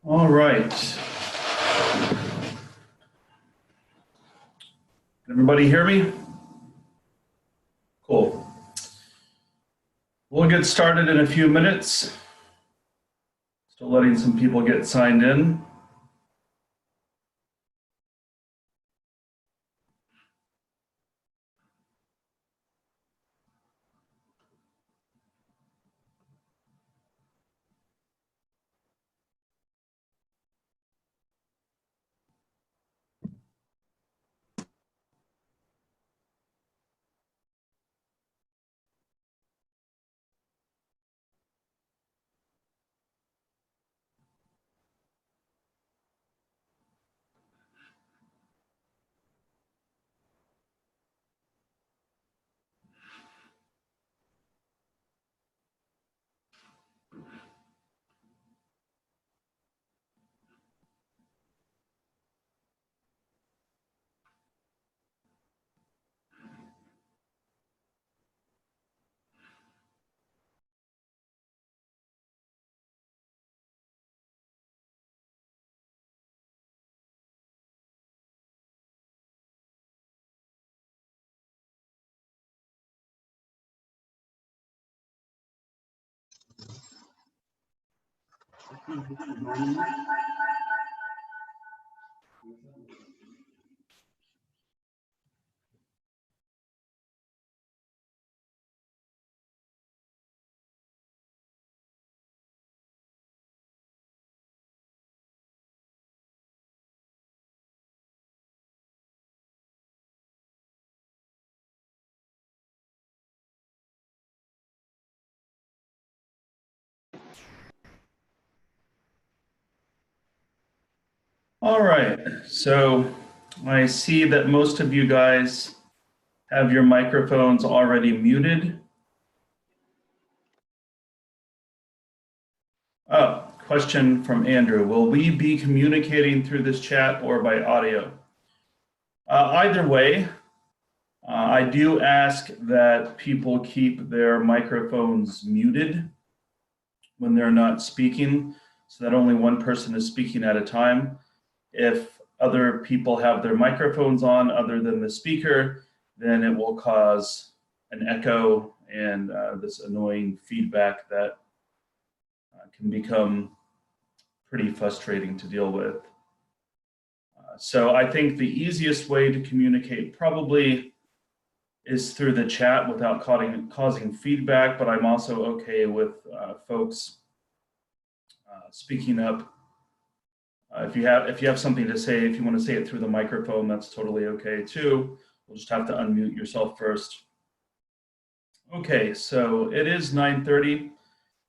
All right. Can everybody hear me? Cool. We'll get started in a few minutes. Still letting some people get signed in. All right, so I see that most of you guys have your microphones already muted. Oh, question from Andrew. Will we be communicating through this chat or by audio? Either way, I do ask that people keep their microphones muted when they're not speaking, so that only one person is speaking at a time. If other people have their microphones on other than the speaker, then it will cause an echo and this annoying feedback that can become pretty frustrating to deal with. So I think the easiest way to communicate probably is through the chat without causing feedback, but I'm also okay with folks speaking up. If you have something to say, if you want to say it through the microphone, that's totally okay too. We'll just have to unmute yourself first. Okay, so it is 9:30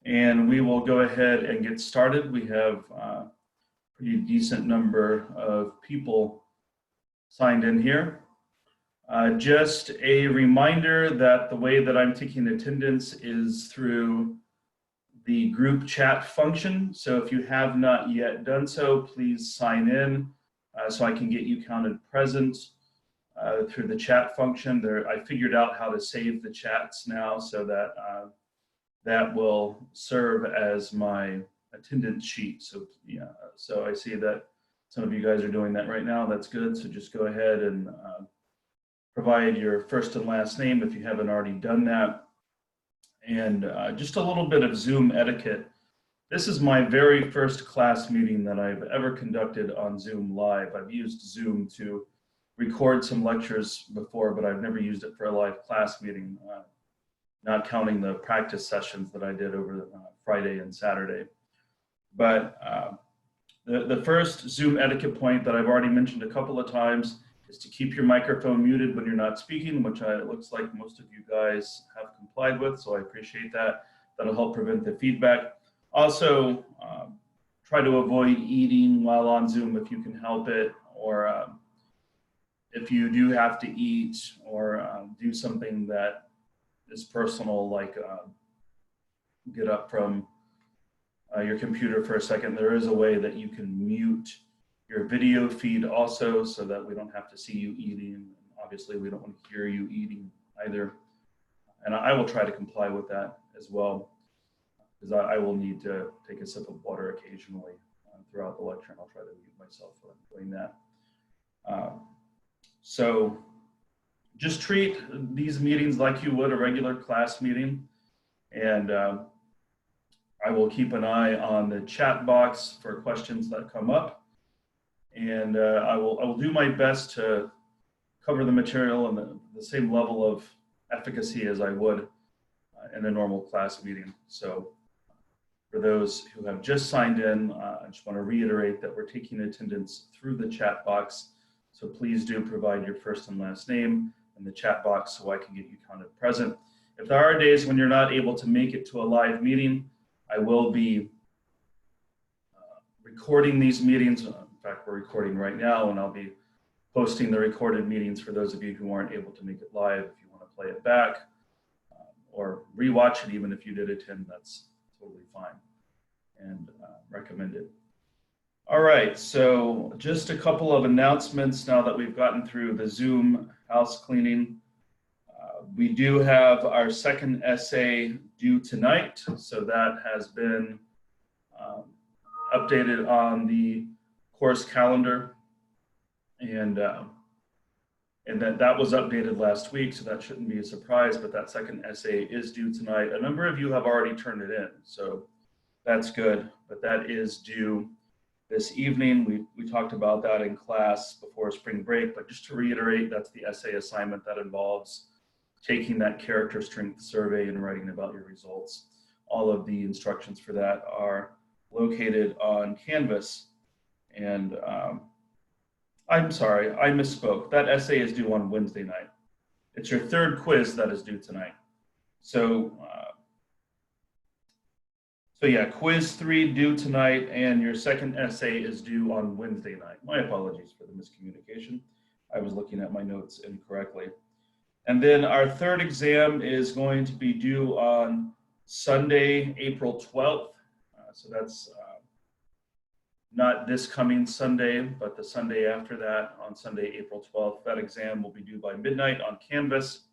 and we will go ahead and get started. We have a pretty decent number of people signed in here. Just a reminder that the way that I'm taking attendance is through the group chat function. So if you have not yet done so, please sign in so I can get you counted present through the chat function. I figured out how to save the chats now so that that will serve as my attendance sheet. So yeah, so I see that some of you guys are doing that right now. That's good. So just go ahead and provide your first and last name if you haven't already done that. And just a little bit of Zoom etiquette. This is my very first class meeting that I've ever conducted on Zoom Live. I've used Zoom to record some lectures before, but I've never used it for a live class meeting, not counting the practice sessions that I did over Friday and Saturday. But the first Zoom etiquette point that I've already mentioned a couple of times is to keep your microphone muted when you're not speaking, which it looks like most of you guys have complied with, so I appreciate that. That'll help prevent the feedback. Also, try to avoid eating while on Zoom if you can help it, or if you do have to eat or do something that is personal, like get up from your computer for a second, there is a way that you can mute your video feed also, so that we don't have to see you eating. Obviously, we don't want to hear you eating either. And I will try to comply with that as well, because I will need to take a sip of water occasionally throughout the lecture, and I'll try to mute myself when I'm doing that. So just treat these meetings like you would a regular class meeting. And I will keep an eye on the chat box for questions that come up. And I will do my best to cover the material and the same level of efficacy as I would in a normal class meeting. So for those who have just signed in, I just want to reiterate that we're taking attendance through the chat box. So please do provide your first and last name in the chat box so I can get you counted present. If there are days when you're not able to make it to a live meeting, I will be recording these meetings. In fact, we're recording right now, and I'll be posting the recorded meetings for those of you who aren't able to make it live. If you want to play it back or rewatch it, even if you did attend, that's totally fine and recommended. All right, so just a couple of announcements now that we've gotten through the Zoom house cleaning. We do have our second essay due tonight, so that has been updated on the course calendar, and that was updated last week, so that shouldn't be a surprise, but that second essay is due tonight. A number of you have already turned it in, so that's good, but that is due this evening. We talked about that in class before spring break, but just to reiterate, that's the essay assignment that involves taking that character strength survey and writing about your results. All of the instructions for that are located on Canvas. And I'm sorry, I misspoke. That essay is due on Wednesday night. It's your third quiz that is due tonight. So yeah, quiz 3 due tonight, and your second essay is due on Wednesday night. My apologies for the miscommunication. I was looking at my notes incorrectly. And then our third exam is going to be due on Sunday, April 12th. So that's not this coming Sunday, but the Sunday after that, on Sunday, April 12th. That exam will be due by midnight on Canvas,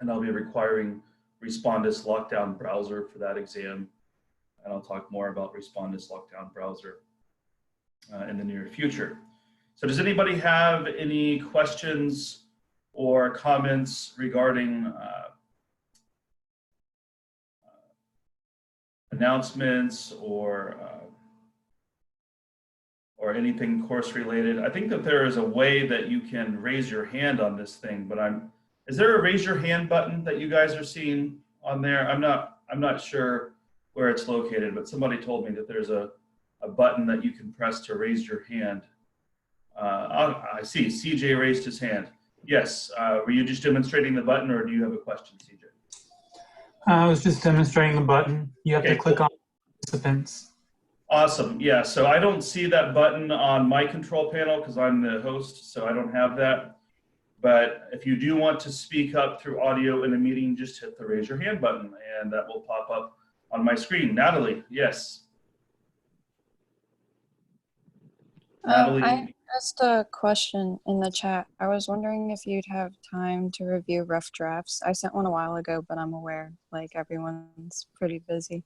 and I'll be requiring Respondus Lockdown Browser for that exam. And I'll talk more about Respondus Lockdown Browser in the near future. So does anybody have any questions or comments regarding announcements or anything course related? I think that there is a way that you can raise your hand on this thing, but is there a raise your hand button that you guys are seeing on there? I'm not sure where it's located, but somebody told me that there's a button that you can press to raise your hand. I see CJ raised his hand. Yes, were you just demonstrating the button, or do you have a question, CJ? I was just demonstrating the button. You have to click on participants. Awesome, yeah, so I don't see that button on my control panel because I'm the host, so I don't have that. But if you do want to speak up through audio in a meeting, just hit the raise your hand button and that will pop up on my screen. Natalie, yes. Natalie. I asked a question in the chat. I was wondering if you'd have time to review rough drafts. I sent one a while ago, but I'm aware like everyone's pretty busy.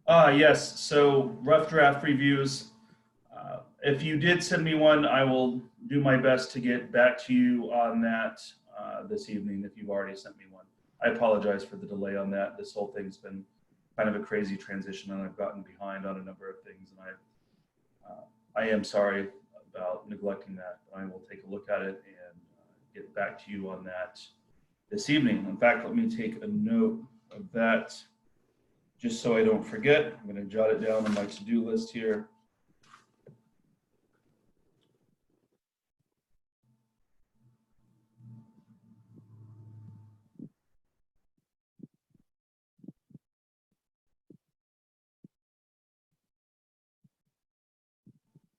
Yes, so rough draft reviews. If you did send me one, I will do my best to get back to you on that this evening if you've already sent me one. I apologize for the delay on that. This whole thing's been kind of a crazy transition, and I've gotten behind on a number of things, and I am sorry about neglecting that, but I will take a look at it and get back to you on that this evening. In fact, let me take a note of that just so I don't forget. I'm going to jot it down on my to-do list here.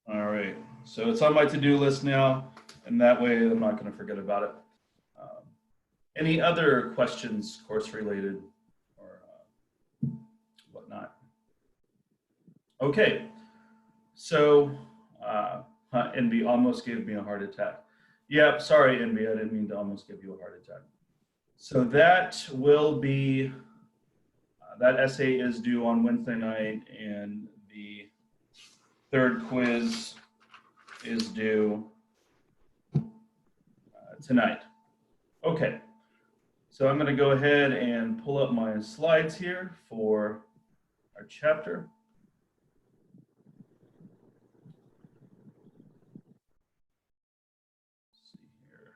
All right. So it's on my to-do list now, and that way I'm not going to forget about it. Any other questions, course related or whatnot? Okay. So Envy almost gave me a heart attack. Yep. Sorry, Envy. I didn't mean to almost give you a heart attack. So that will be, that essay is due on Wednesday night, and the third quiz is due tonight. Okay, so I'm going to go ahead and pull up my slides here for our chapter. Let's see here.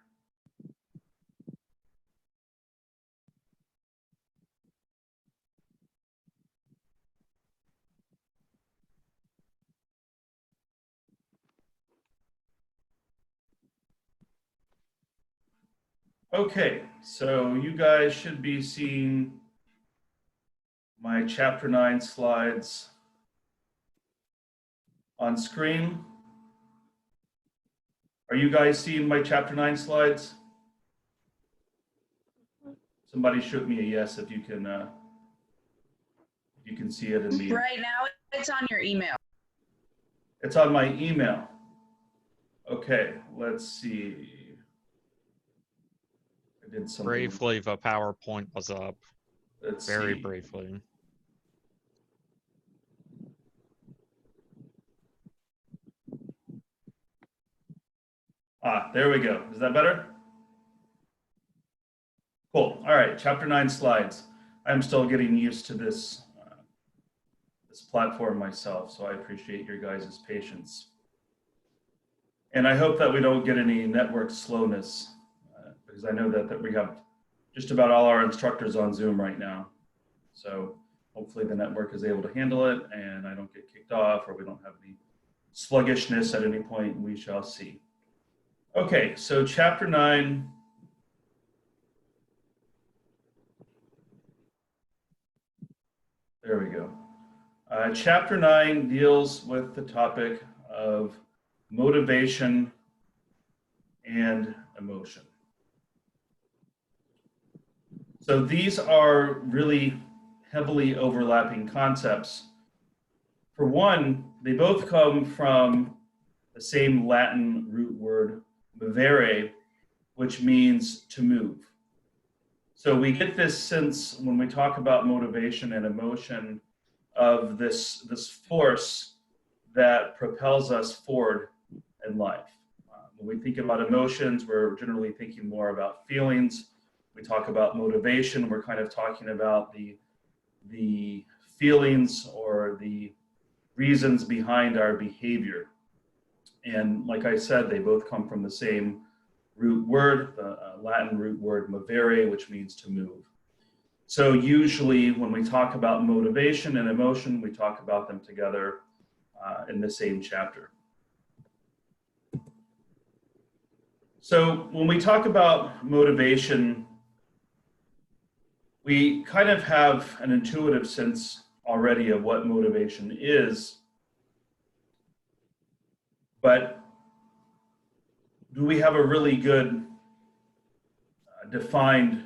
Okay, so you guys should be seeing my chapter 9 slides on screen. Are you guys seeing my chapter 9 slides? Somebody shoot me a yes if you can see it in the. Right now, it's on your email. It's on my email. Okay, let's see. I did something. Briefly, the PowerPoint was up. Let's Very see. briefly. There we go. Is that better? Cool. All right, chapter 9 slides. I'm still getting used to this this platform myself, so I appreciate your guys' patience. And I hope that we don't get any network slowness, because I know that we have just about all our instructors on Zoom right now. So hopefully the network is able to handle it and I don't get kicked off, or we don't have any sluggishness at any point. We shall see. Okay, so chapter 9. There we go. Chapter 9 deals with the topic of motivation and emotion. So these are really heavily overlapping concepts. For one, they both come from the same Latin root word, movere, which means to move. So we get this sense when we talk about motivation and emotion of this force that propels us forward in life. When we think about emotions, we're generally thinking more about feelings. We talk about motivation, we're kind of talking about the feelings or the reasons behind our behavior. And like I said, they both come from the same root word, the Latin root word movere, which means to move. So usually when we talk about motivation and emotion, we talk about them together in the same chapter. So when we talk about motivation, we kind of have an intuitive sense already of what motivation is, but do we have a really good defined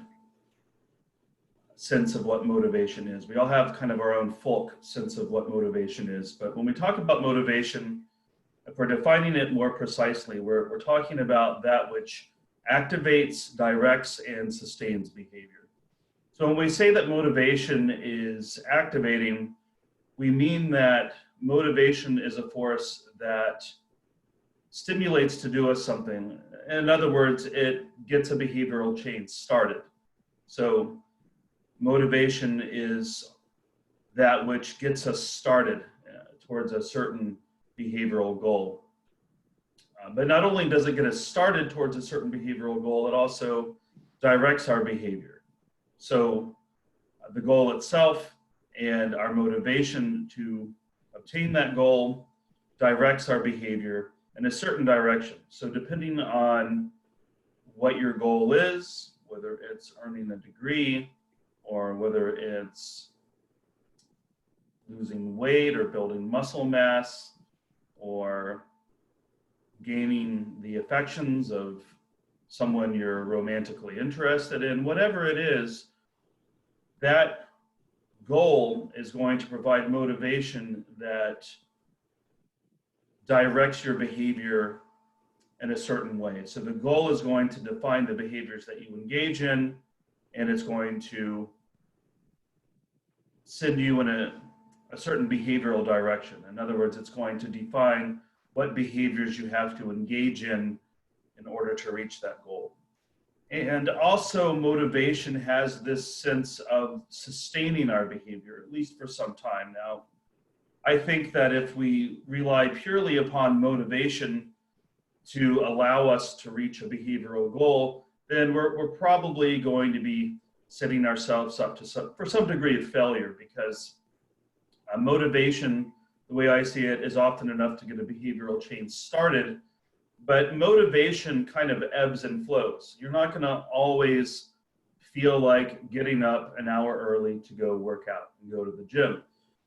sense of what motivation is? We all have kind of our own folk sense of what motivation is, but when we talk about motivation, if we're defining it more precisely, we're talking about that which activates, directs, and sustains behavior. So when we say that motivation is activating, we mean that motivation is a force that stimulates to do us something. In other words, it gets a behavioral change started. So motivation is that which gets us started towards a certain behavioral goal. But not only does it get us started towards a certain behavioral goal, it also directs our behavior. So the goal itself and our motivation to obtain that goal directs our behavior in a certain direction. So depending on what your goal is, whether it's earning a degree or whether it's losing weight or building muscle mass or gaining the affections of someone you're romantically interested in, whatever it is, that goal is going to provide motivation that directs your behavior in a certain way. So the goal is going to define the behaviors that you engage in, and it's going to send you in a certain behavioral direction. In other words, it's going to define what behaviors you have to engage in order to reach that goal. And also motivation has this sense of sustaining our behavior, at least for some time now. I think that if we rely purely upon motivation to allow us to reach a behavioral goal, then we're probably going to be setting ourselves up for some degree of failure, because motivation, the way I see it, is often enough to get a behavioral change started, but motivation kind of ebbs and flows. You're not going to always feel like getting up an hour early to go work out and go to the gym.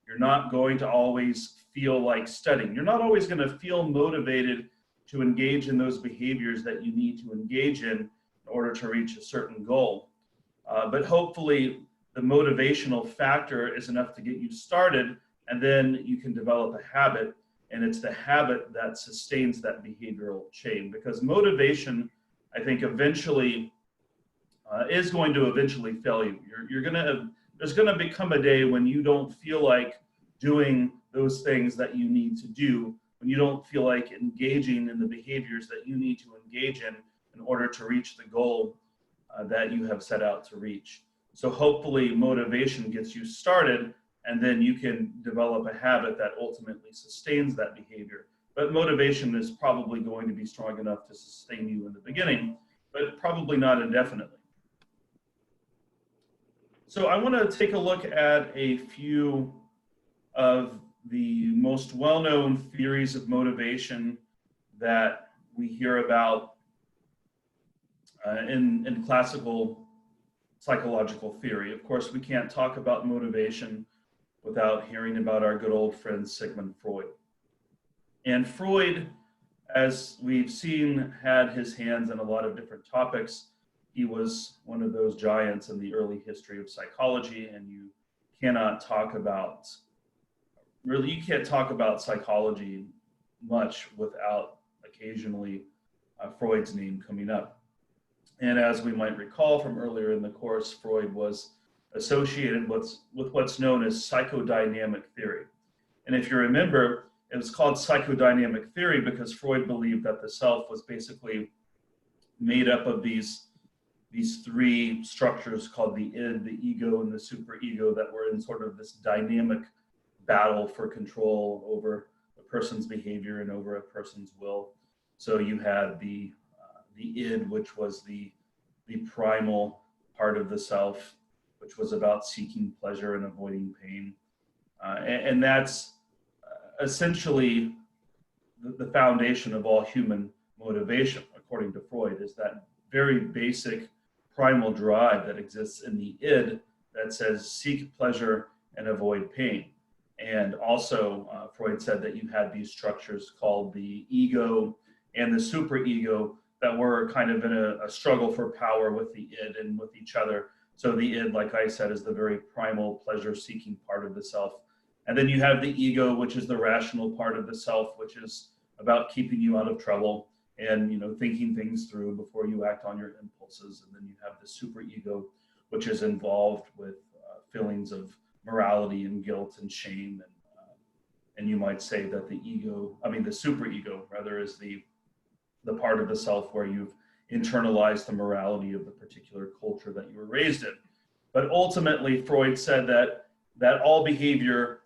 You're not going to always feel like studying. You're not always going to feel motivated to engage in those behaviors that you need to engage in order to reach a certain goal. But hopefully the motivational factor is enough to get you started, and then you can develop a habit, and it's the habit that sustains that behavioral chain. Because motivation, I think, eventually is going to eventually fail you. There's gonna become a day when you don't feel like doing those things that you need to do, when you don't feel like engaging in the behaviors that you need to engage in order to reach the goal that you have set out to reach. So hopefully motivation gets you started, and then you can develop a habit that ultimately sustains that behavior. But motivation is probably going to be strong enough to sustain you in the beginning, but probably not indefinitely. So I want to take a look at a few of the most well-known theories of motivation that we hear about in classical psychological theory. Of course, we can't talk about motivation without hearing about our good old friend Sigmund Freud. And Freud, as we've seen, had his hands in a lot of different topics. He was one of those giants in the early history of psychology, and you can't talk about psychology much without occasionally Freud's name coming up. And as we might recall from earlier in the course, Freud was associated with what's known as psychodynamic theory. And if you remember, it was called psychodynamic theory because Freud believed that the self was basically made up of these three structures called the id, the ego, and the superego that were in sort of this dynamic battle for control over a person's behavior and over a person's will. So you had the id, which was the primal part of the self, which was about seeking pleasure and avoiding pain. And that's essentially the foundation of all human motivation, according to Freud, is that very basic primal drive that exists in the id that says seek pleasure and avoid pain. And also, Freud said that you had these structures called the ego and the superego that were kind of in a struggle for power with the id and with each other. So the id, like I said, is the very primal pleasure-seeking part of the self. And then you have the ego, which is the rational part of the self, which is about keeping you out of trouble and, you know, thinking things through before you act on your impulses. And then you have the superego, which is involved with feelings of morality and guilt and shame. And you might say that the superego rather, is the part of the self where you've internalized the morality of the particular culture that you were raised in. But ultimately, Freud said that all behavior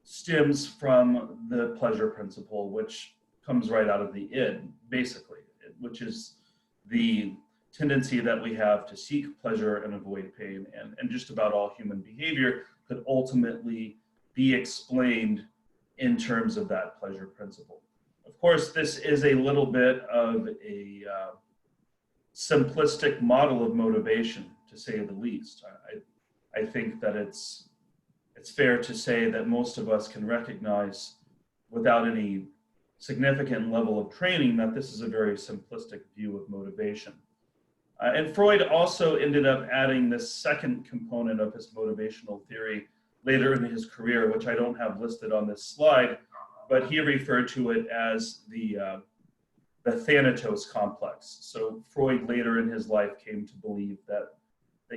stems from the pleasure principle, which comes right out of the id, basically, which is the tendency that we have to seek pleasure and avoid pain. And just about all human behavior could ultimately be explained in terms of that pleasure principle. Of course, this is a little bit of a simplistic model of motivation, to say the least. I think that it's fair to say that most of us can recognize without any significant level of training that this is a very simplistic view of motivation. And Freud also ended up adding this second component of his motivational theory later in his career, which I don't have listed on this slide, but he referred to it as the Thanatos complex. So Freud later in his life came to believe that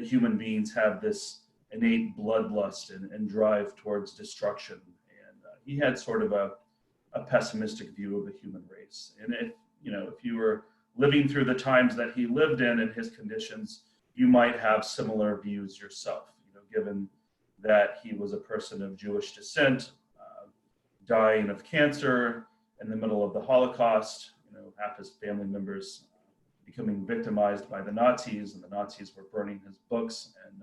human beings have this innate bloodlust and drive towards destruction. And he had sort of a pessimistic view of the human race. And if you were living through the times that he lived in his conditions, you might have similar views yourself, given that he was a person of Jewish descent, dying of cancer in the middle of the Holocaust, half his family members becoming victimized by the Nazis, and the Nazis were burning his books. And,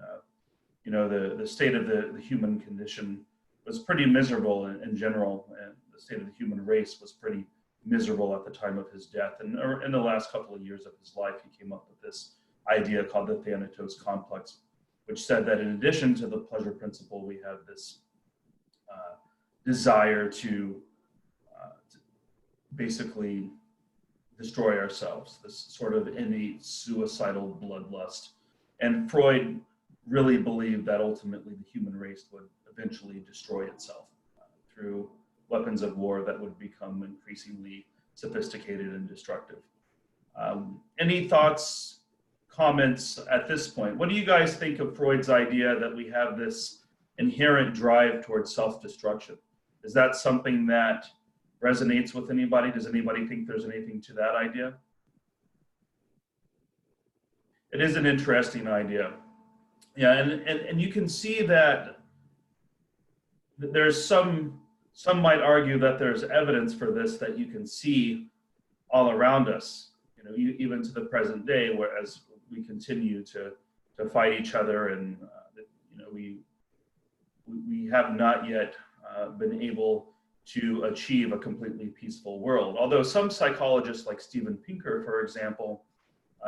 the state of the human condition was pretty miserable in general, and the state of the human race was pretty miserable at the time of his death. And in the last couple of years of his life, he came up with this idea called the Thanatos complex, which said that in addition to the pleasure principle, we have this desire to basically destroy ourselves, this sort of innate suicidal bloodlust. And Freud really believed that ultimately the human race would eventually destroy itself through weapons of war that would become increasingly sophisticated and destructive. Any thoughts, comments at this point? What do you guys think of Freud's idea that we have this inherent drive towards self-destruction? Is that something that resonates with anybody? Does anybody think there's anything to that idea? It is an interesting idea. Yeah, and you can see that there's some might argue that there's evidence for this that you can see all around us, even to the present day, whereas we continue to fight each other, and we have not yet been able to achieve a completely peaceful world. Although some psychologists like Steven Pinker, for example,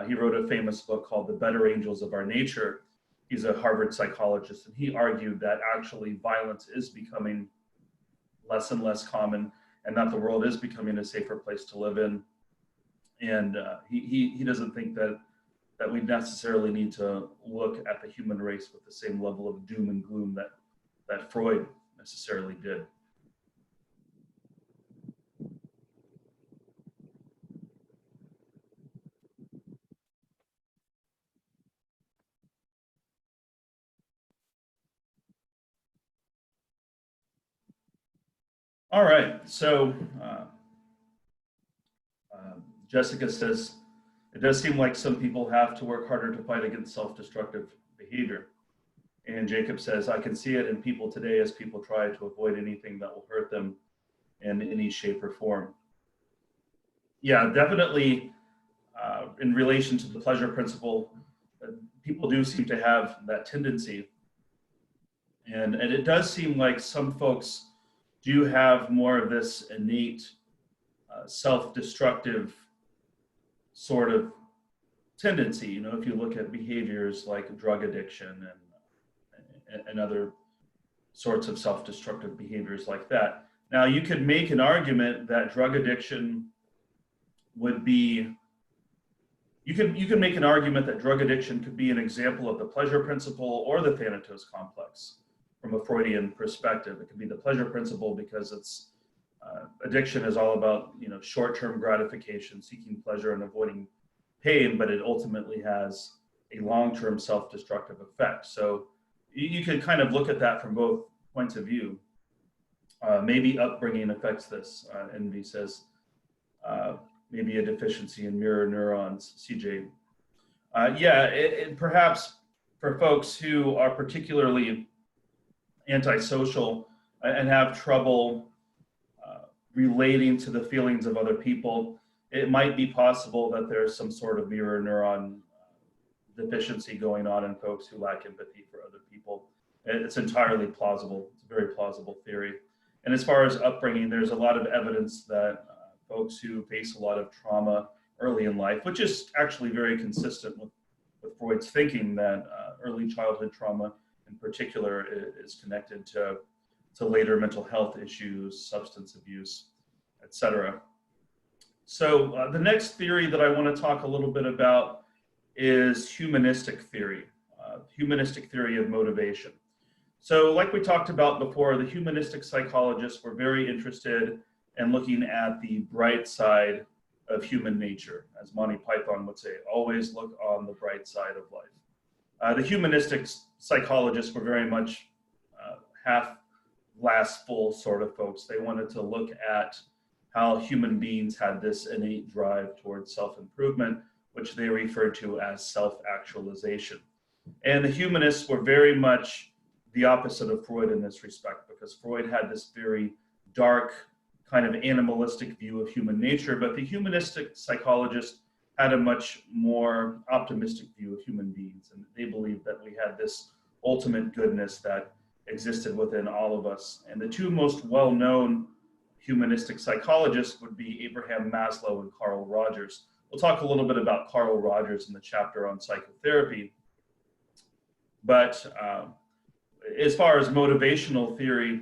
he wrote a famous book called The Better Angels of Our Nature. He's a Harvard psychologist, and he argued that actually violence is becoming less and less common, and that the world is becoming a safer place to live in. And he doesn't think that we necessarily need to look at the human race with the same level of doom and gloom that Freud necessarily did. All right, so Jessica says, it does seem like some people have to work harder to fight against self-destructive behavior. And Jacob says, I can see it in people today as people try to avoid anything that will hurt them in any shape or form. Yeah, definitely in relation to the pleasure principle, people do seem to have that tendency. And it does seem like some folks do have more of this innate self-destructive sort of tendency. If you look at behaviors like drug addiction and other sorts of self-destructive behaviors like that. Now, you could make an argument that drug addiction would be, you can make an argument that drug addiction could be an example of the pleasure principle or the Thanatos complex. From a Freudian perspective, it could be the pleasure principle because it's addiction is all about short-term gratification, seeking pleasure and avoiding pain, but it ultimately has a long-term self-destructive effect. So you can kind of look at that from both points of view. Maybe upbringing affects this. Envy says maybe a deficiency in mirror neurons. CJ, it perhaps for folks who are particularly antisocial and have trouble relating to the feelings of other people, it might be possible that there's some sort of mirror neuron deficiency going on in folks who lack empathy for other people. It's entirely plausible. It's a very plausible theory. And as far as upbringing, there's a lot of evidence that folks who face a lot of trauma early in life, which is actually very consistent with Freud's thinking that early childhood trauma in particular is connected to later mental health issues, substance abuse, etc. So the next theory that I want to talk a little bit about is humanistic theory of motivation. So like we talked about before, the humanistic psychologists were very interested in looking at the bright side of human nature. As Monty Python would say, always look on the bright side of life. The humanistic psychologists were very much half glass full sort of folks. They wanted to look at how human beings had this innate drive towards self-improvement, which they referred to as self-actualization. And the humanists were very much the opposite of Freud in this respect, because Freud had this very dark, kind of animalistic view of human nature, but the humanistic psychologists had a much more optimistic view of human beings, and they believed that we had this ultimate goodness that existed within all of us. And the two most well-known humanistic psychologists would be Abraham Maslow and Carl Rogers. We'll talk a little bit about Carl Rogers in the chapter on psychotherapy. But as far as motivational theory,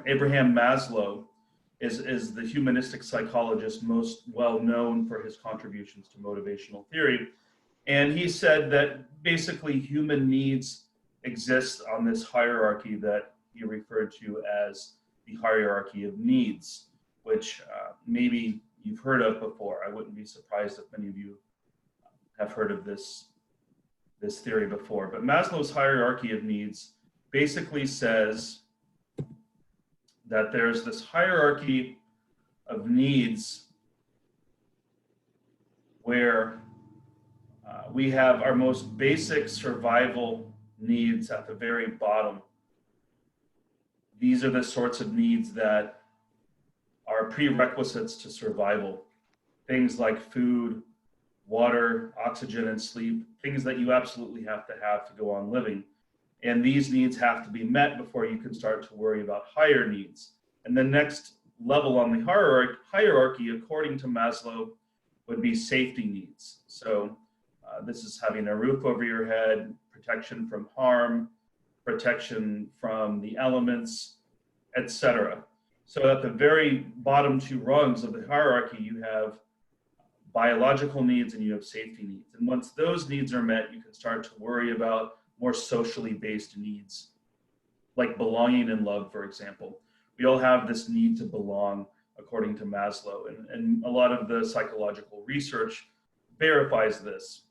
Abraham Maslow is the humanistic psychologist most well known for his contributions to motivational theory. And he said that basically human needs exist on this hierarchy that he referred to as the hierarchy of needs, which maybe you've heard of before. I wouldn't be surprised if many of you have heard of this theory before. But Maslow's hierarchy of needs basically says that there's this hierarchy of needs where we have our most basic survival needs at the very bottom. These are the sorts of needs that are prerequisites to survival. Things like food, water, oxygen, and sleep, things that you absolutely have to go on living. And these needs have to be met before you can start to worry about higher needs. And the next level on the hierarchy, according to Maslow, would be safety needs. So this is having a roof over your head, protection from harm, protection from the elements, etc. So at the very bottom two rungs of the hierarchy, you have biological needs and you have safety needs. And once those needs are met, you can start to worry about more socially based needs, like belonging and love, for example. We all have this need to belong, according to Maslow, and a lot of the psychological research verifies this,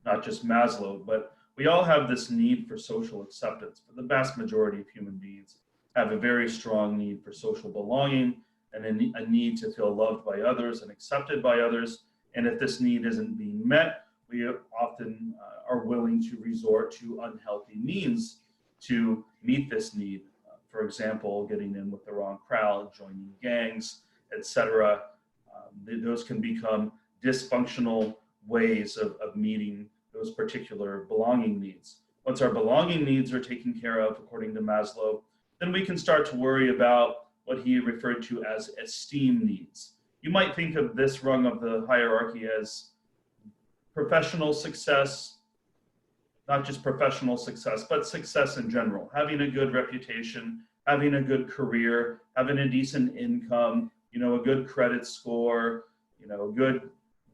not just Maslow, but we all have this need for social acceptance. For the vast majority of human beings have a very strong need for social belonging and a need to feel loved by others and accepted by others. And if this need isn't being met, we often are willing to resort to unhealthy means to meet this need. For example, getting in with the wrong crowd, joining gangs, etc. Those can become dysfunctional ways of meeting those particular belonging needs. Once our belonging needs are taken care of, according to Maslow, then we can start to worry about what he referred to as esteem needs. You might think of this rung of the hierarchy as professional success, not just professional success, but success in general, having a good reputation, having a good career, having a decent income, a good credit score,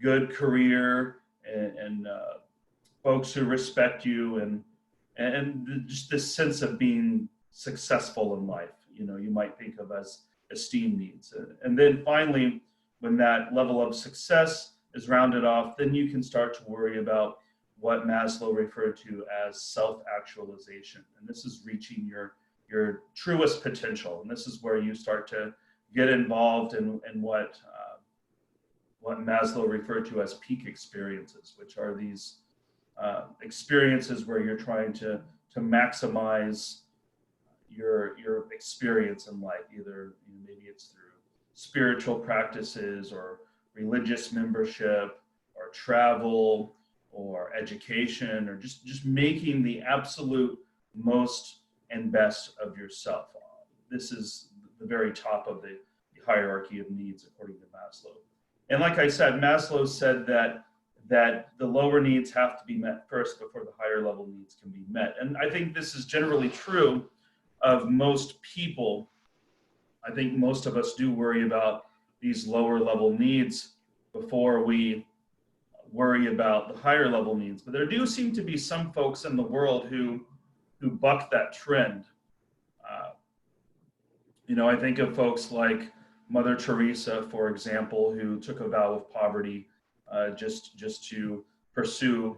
good career, and folks who respect you, and just this sense of being successful in life, you might think of as esteem needs. And then finally, when that level of success is rounded off, then you can start to worry about what Maslow referred to as self-actualization. And this is reaching your truest potential. And this is where you start to get involved in what Maslow referred to as peak experiences, which are these experiences where you're trying to maximize your experience in life. Either maybe it's through spiritual practices or religious membership or travel or education, or just making the absolute most and best of yourself. This is the very top of the hierarchy of needs, according to Maslow. And like I said, Maslow said that the lower needs have to be met first before the higher level needs can be met. And I think this is generally true of most people, I think most of us do worry about these lower level needs before we worry about the higher level needs. But there do seem to be some folks in the world who buck that trend. I think of folks like Mother Teresa, for example, who took a vow of poverty just to pursue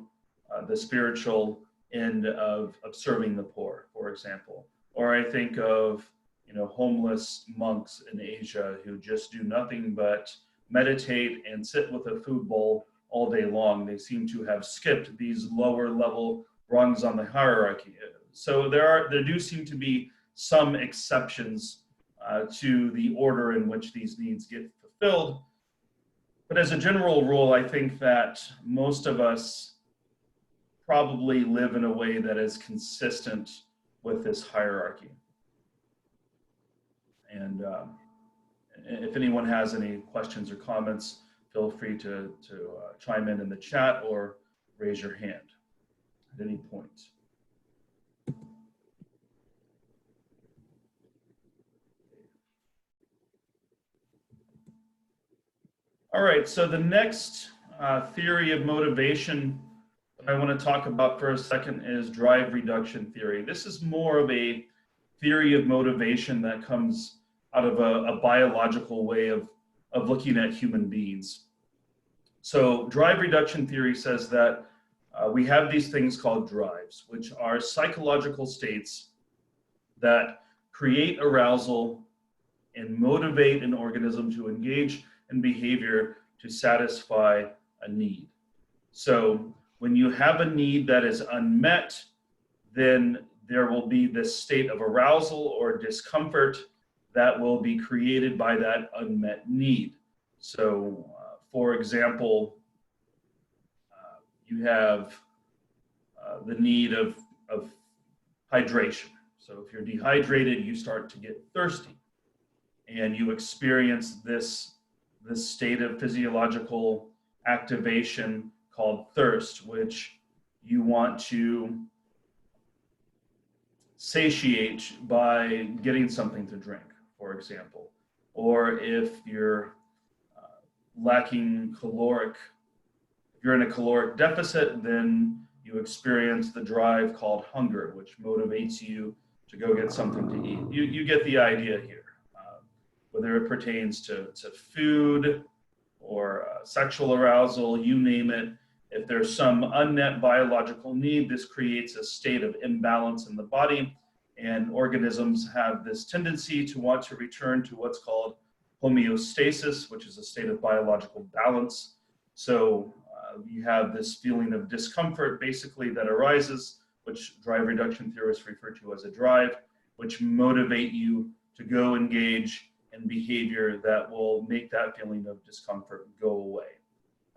the spiritual end of serving the poor, for example. Or I think of homeless monks in Asia who just do nothing but meditate and sit with a food bowl all day long. They seem to have skipped these lower level rungs on the hierarchy. So there do seem to be some exceptions to the order in which these needs get fulfilled. But as a general rule, I think that most of us probably live in a way that is consistent with this hierarchy. And if anyone has any questions or comments, feel free to chime in the chat or raise your hand at any point. All right, so the next theory of motivation that I want to talk about for a second is drive reduction theory. This is more of a theory of motivation that comes out of a biological way of looking at human beings. So drive reduction theory says that we have these things called drives, which are psychological states that create arousal and motivate an organism to engage in behavior to satisfy a need. So when you have a need that is unmet, then there will be this state of arousal or discomfort that will be created by that unmet need. So, for example, you have the need of hydration. So if you're dehydrated, you start to get thirsty, and you experience this state of physiological activation called thirst, which you want to satiate by getting something to drink, for example. Or if you're lacking caloric, if you're in a caloric deficit, then you experience the drive called hunger, which motivates you to go get something to eat. You get the idea here. Whether it pertains to food or sexual arousal, you name it. If there's some unmet biological need, this creates a state of imbalance in the body, and organisms have this tendency to want to return to what's called homeostasis, which is a state of biological balance. So you have this feeling of discomfort basically that arises, which drive reduction theorists refer to as a drive, which motivate you to go engage in behavior that will make that feeling of discomfort go away.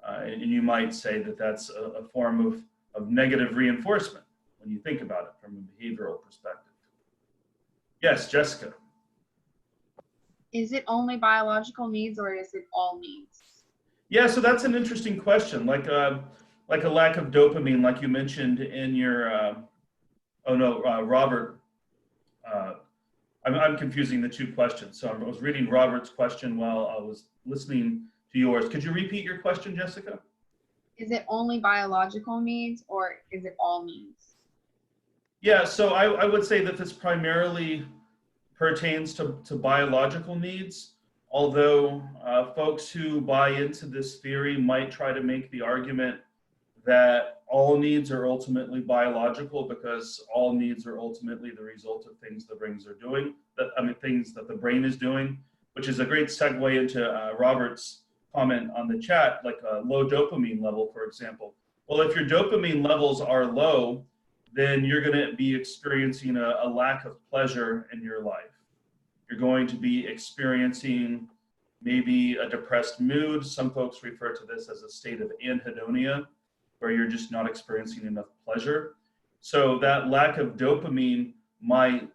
And you might say that that's a form of negative reinforcement when you think about it from a behavioral perspective. Yes, Jessica. Is it only biological needs or is it all needs? Yeah, so that's an interesting question. Like a lack of dopamine, like you mentioned in your, Robert, I'm confusing the two questions. So I was reading Robert's question while I was listening to yours. Could you repeat your question, Jessica? Is it only biological needs or is it all needs? Yeah, so I would say that this primarily pertains to biological needs, although folks who buy into this theory might try to make the argument that all needs are ultimately biological because all needs are ultimately the result of things the brains are doing, things that the brain is doing, which is a great segue into Robert's comment on the chat, like a low dopamine level, for example. Well, if your dopamine levels are low, then you're going to be experiencing a lack of pleasure in your life. You're going to be experiencing maybe a depressed mood. Some folks refer to this as a state of anhedonia, where you're just not experiencing enough pleasure. So that lack of dopamine might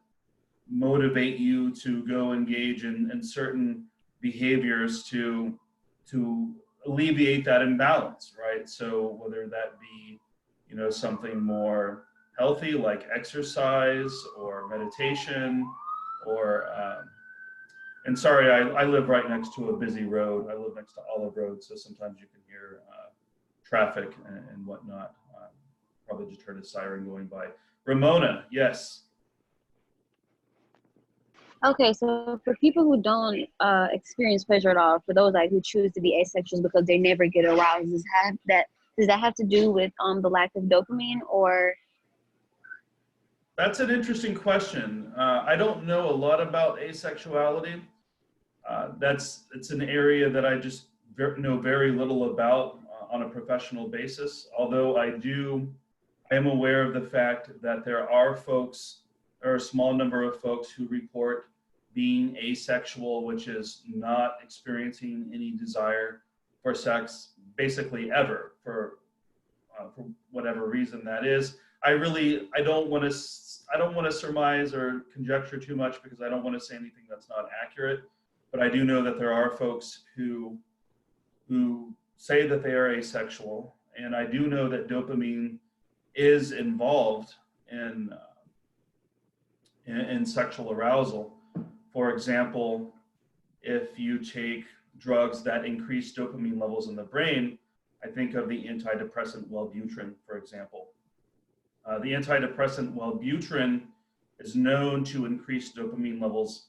motivate you to go engage in certain behaviors to alleviate that imbalance, right? So whether that be, something more healthy, like exercise or meditation, or and sorry, I live right next to a busy road. I live next to Olive Road, so sometimes you can hear traffic and whatnot. Probably just heard a siren going by. Ramona, yes. Okay, so for people who don't experience pleasure at all, for those like who choose to be asexuals because they never get aroused, does that have to do with the lack of dopamine, or? That's an interesting question. I don't know a lot about asexuality. It's an area that I just know very little about on a professional basis. Although I am aware of the fact that there are a small number of folks who report being asexual, which is not experiencing any desire for sex, basically ever, for whatever reason that is. I don't want to surmise or conjecture too much because I don't want to say anything that's not accurate. But I do know that there are folks who say that they are asexual, and I do know that dopamine is involved in sexual arousal. For example, if you take drugs that increase dopamine levels in the brain, I think of the antidepressant Wellbutrin, for example. The antidepressant Wellbutrin is known to increase dopamine levels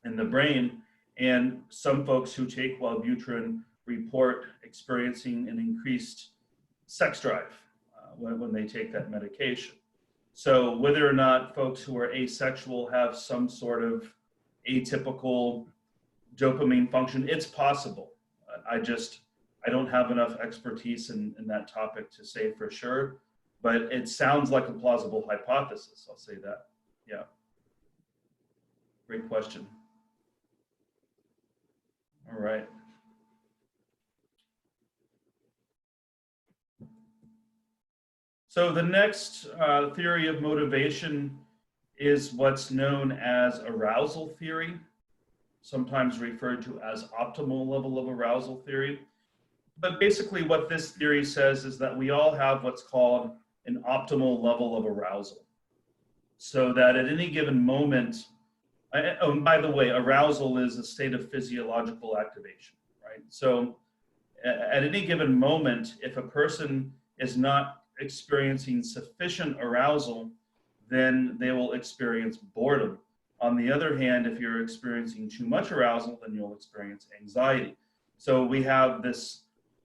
in the brain, and some folks who take Wellbutrin report experiencing an increased sex drive when they take that medication. So whether or not folks who are asexual have some sort of atypical dopamine function, it's possible. I don't have enough expertise in that topic to say for sure, but it sounds like a plausible hypothesis. I'll say that. Yeah. Great question. All right. So the next theory of motivation is what's known as arousal theory, sometimes referred to as optimal level of arousal theory. But basically what this theory says is that we all have what's called an optimal level of arousal. So that at any given moment, oh, and by the way, arousal is a state of physiological activation, right? So at any given moment, if a person is not experiencing sufficient arousal, then they will experience boredom. On the other hand, if you're experiencing too much arousal, then you'll experience anxiety. So we have this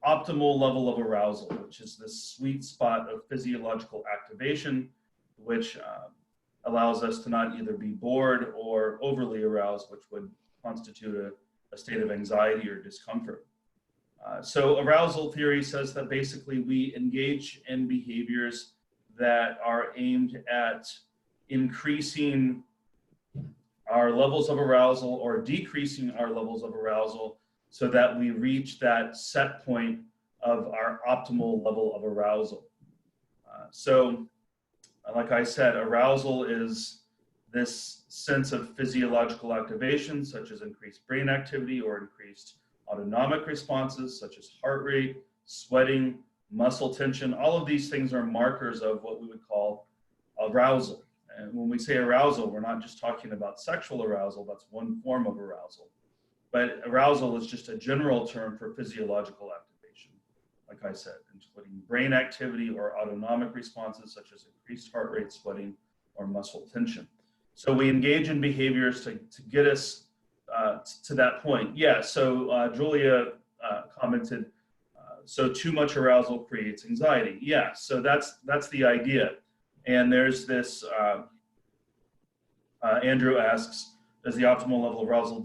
optimal level of arousal, which is this sweet spot of physiological activation, which allows us to not either be bored or overly aroused, which would constitute a state of anxiety or discomfort. So arousal theory says that basically we engage in behaviors that are aimed at increasing our levels of arousal or decreasing our levels of arousal so that we reach that set point of our optimal level of arousal. So like I said, arousal is this sense of physiological activation, such as increased brain activity or increased autonomic responses, such as heart rate, sweating, muscle tension. All of these things are markers of what we would call arousal. And when we say arousal, we're not just talking about sexual arousal, that's one form of arousal. But arousal is just a general term for physiological activation, like I said, including brain activity or autonomic responses, such as increased heart rate, sweating, or muscle tension. So we engage in behaviors to get us to that point. Yeah, so Julia commented, so too much arousal creates anxiety. Yeah, so that's the idea. And there's this, Andrew asks, does the optimal level of arousal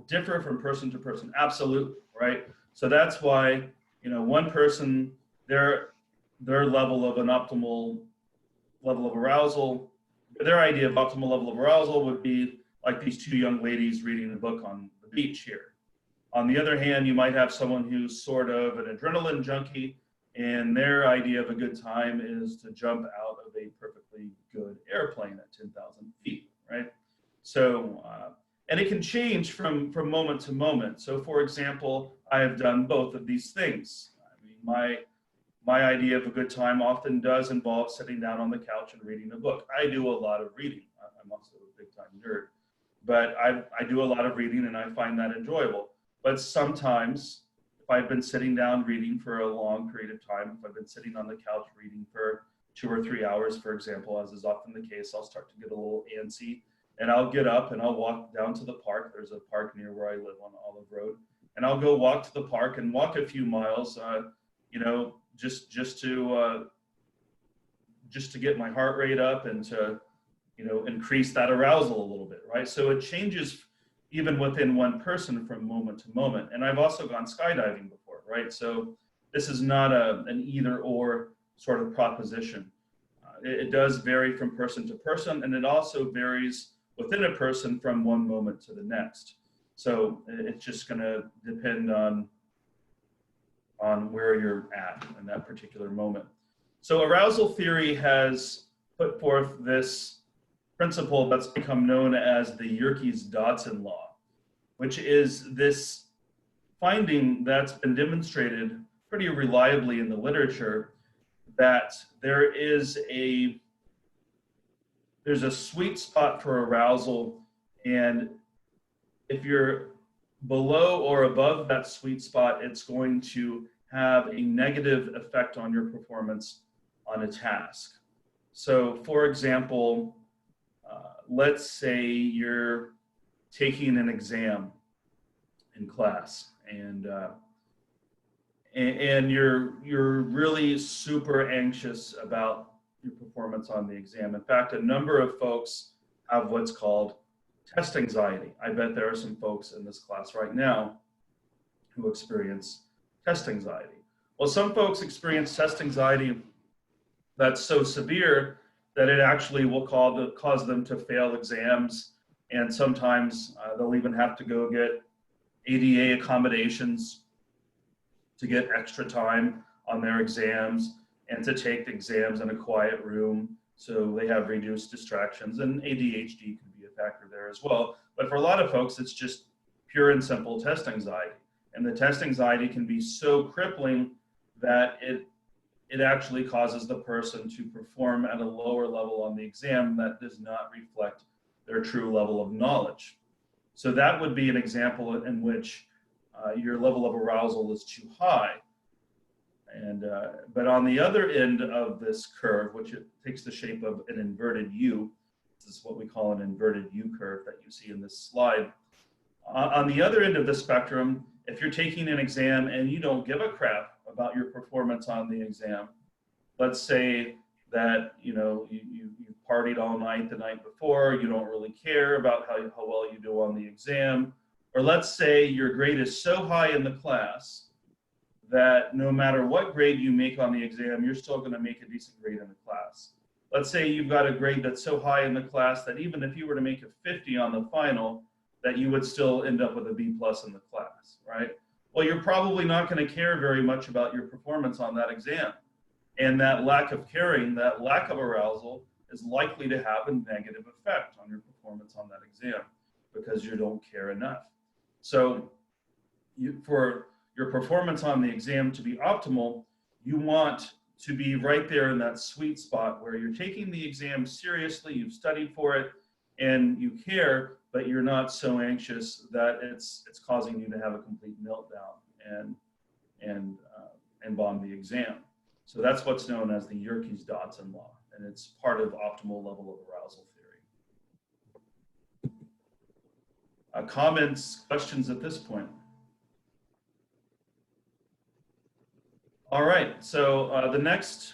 differ from person to person? Absolutely, right? So that's why, one person, their level of an optimal level of arousal, their idea of optimal level of arousal would be like these two young ladies reading a book on the beach here. On the other hand, you might have someone who's sort of an adrenaline junkie, and their idea of a good time is to jump out of a perfectly good airplane at 10,000 feet, right? So, and it can change from moment to moment. So for example, I have done both of these things. I mean, my idea of a good time often does involve sitting down on the couch and reading a book. I do a lot of reading. I'm also a big time nerd, but I do a lot of reading and I find that enjoyable. But sometimes if I've been sitting down reading for a long period of time, if I've been sitting on the couch reading for 2 or 3 hours, for example, as is often the case, I'll start to get a little antsy and I'll get up and I'll walk down to the park. There's a park near where I live on Olive Road, and I'll go walk to the park and walk a few miles, you know, just to get my heart rate up and to, you know, increase that arousal a little bit, right? So it changes even within one person from moment to moment. And I've also gone skydiving before, right? So this is not an either or sort of proposition. It does vary from person to person, and it also varies within a person from one moment to the next. So it's just gonna depend on where you're at in that particular moment. So arousal theory has put forth this principle that's become known as the Yerkes-Dodson law, which is this finding that's been demonstrated pretty reliably in the literature that there's a sweet spot for arousal, and if you're below or above that sweet spot, it's going to have a negative effect on your performance on a task. So for example, let's say you're taking an exam in class and you're really super anxious about your performance on the exam. In fact, a number of folks have what's called test anxiety. I bet there are some folks in this class right now who experience test anxiety. Well, some folks experience test anxiety that's so severe that it actually will cause them to fail exams, and sometimes they'll even have to go get ADA accommodations to get extra time on their exams and to take the exams in a quiet room so they have reduced distractions, and ADHD can be a factor there as well. But for a lot of folks, it's just pure and simple test anxiety. And the test anxiety can be so crippling that it actually causes the person to perform at a lower level on the exam that does not reflect their true level of knowledge. So that would be an example in which your level of arousal is too high. And but on the other end of this curve, which it takes the shape of an inverted U, this is what we call an inverted U curve that you see in this slide. On the other end of the spectrum, if you're taking an exam and you don't give a crap about your performance on the exam, let's say that you partied all night the night before, you don't really care about how well you do on the exam, or let's say your grade is so high in the class that no matter what grade you make on the exam, you're still going to make a decent grade in the class. Let's say you've got a grade that's so high in the class that even if you were to make a 50 on the final, that you would still end up with a B+ in the class, right? Well, you're probably not going to care very much about your performance on that exam. And that lack of caring, that lack of arousal is likely to have a negative effect on your performance on that exam because you don't care enough. So for your performance on the exam to be optimal, you want to be right there in that sweet spot where you're taking the exam seriously, you've studied for it, and you care, but you're not so anxious that it's causing you to have a complete meltdown and bomb the exam. So that's what's known as the Yerkes-Dodson law, and it's part of optimal level of arousal theory. Comments, questions at this point? All right, so the next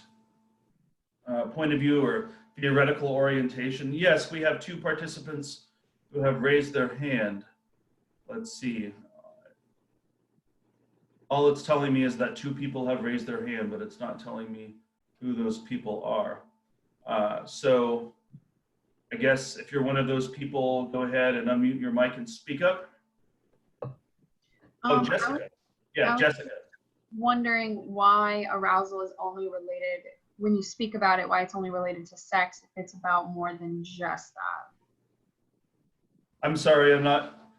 point of view or theoretical orientation. Yes, we have 2 participants who have raised their hand. Let's see. All it's telling me is that 2 people have raised their hand, but it's not telling me who those people are. So I guess if you're one of those people, go ahead and unmute your mic and speak up. Oh, Jessica. Yeah, Jessica. Wondering why arousal is only related, when you speak about it, why it's only related to sex if it's about more than just that. I'm sorry, I'm not,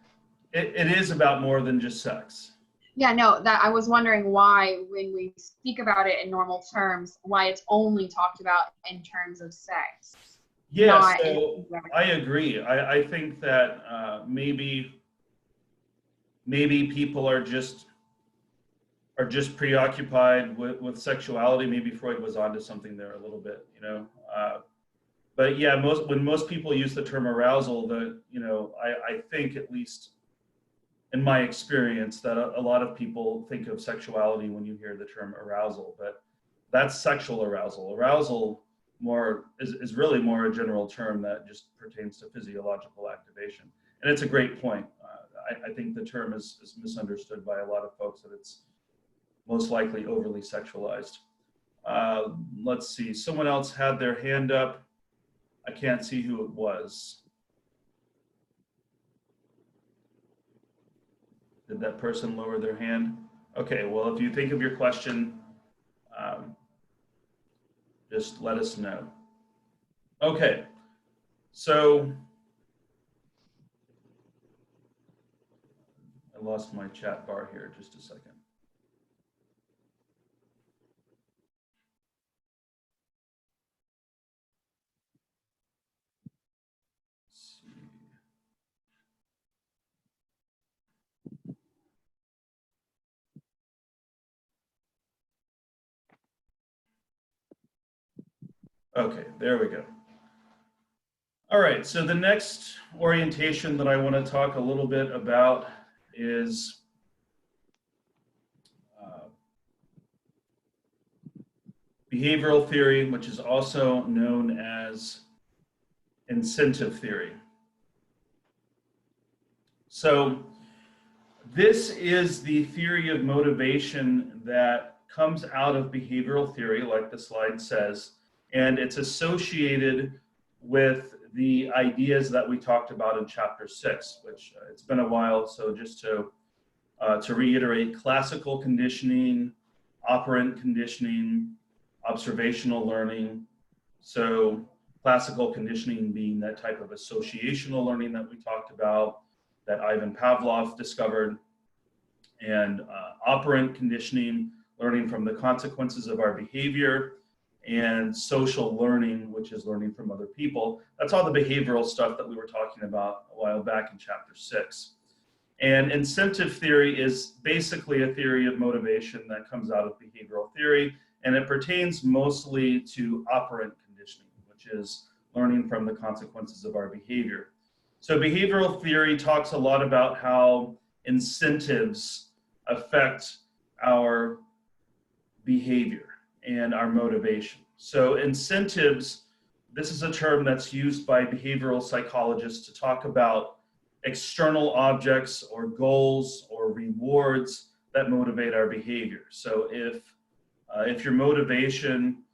it is about more than just sex. Yeah, no, that I was wondering why, when we speak about it in normal terms, why it's only talked about in terms of sex, Yeah, not in. so I agree. I think that maybe people are just preoccupied with sexuality. Maybe Freud was onto something there a little bit, you know. But yeah, when most people use the term arousal, I think, at least in my experience, that a lot of people think of sexuality when you hear the term arousal, but that's sexual arousal. Arousal is really more a general term that just pertains to physiological activation. And it's a great point. I think the term is misunderstood by a lot of folks, that it's most likely overly sexualized. Let's see, someone else had their hand up. I can't see who it was. Did that person lower their hand? Okay, well, if you think of your question, just let us know. Okay, so I lost my chat bar here, just a second. Let's see. Okay, there we go. All right, so the next orientation that I want to talk a little bit about is behavioral theory, which is also known as incentive theory. So this is the theory of motivation that comes out of behavioral theory, like the slide says, and it's associated with the ideas that we talked about in chapter 6, which it's been a while, so just to reiterate: classical conditioning, operant conditioning, observational learning. So classical conditioning being that type of associational learning that we talked about, that Ivan Pavlov discovered, and operant conditioning, learning from the consequences of our behavior, and social learning, which is learning from other people. That's all the behavioral stuff that we were talking about a while back in chapter 6. And incentive theory is basically a theory of motivation that comes out of behavioral theory, and it pertains mostly to operant conditioning, which is learning from the consequences of our behavior. So behavioral theory talks a lot about how incentives affect our behavior and our motivation. So incentives, this is a term that's used by behavioral psychologists to talk about external objects or goals or rewards that motivate our behavior. So if your motivation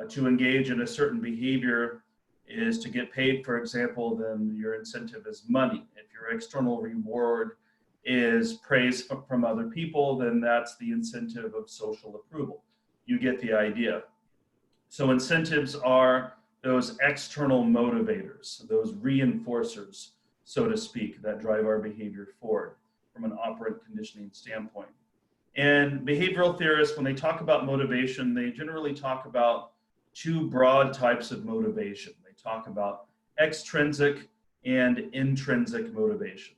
to engage in a certain behavior is to get paid, for example, then your incentive is money. If your external reward is praise from other people, then that's the incentive of social approval. You get the idea. So incentives are those external motivators, those reinforcers, so to speak, that drive our behavior forward from an operant conditioning standpoint. And behavioral theorists, when they talk about motivation, they generally talk about two broad types of motivation. They talk about extrinsic and intrinsic motivation.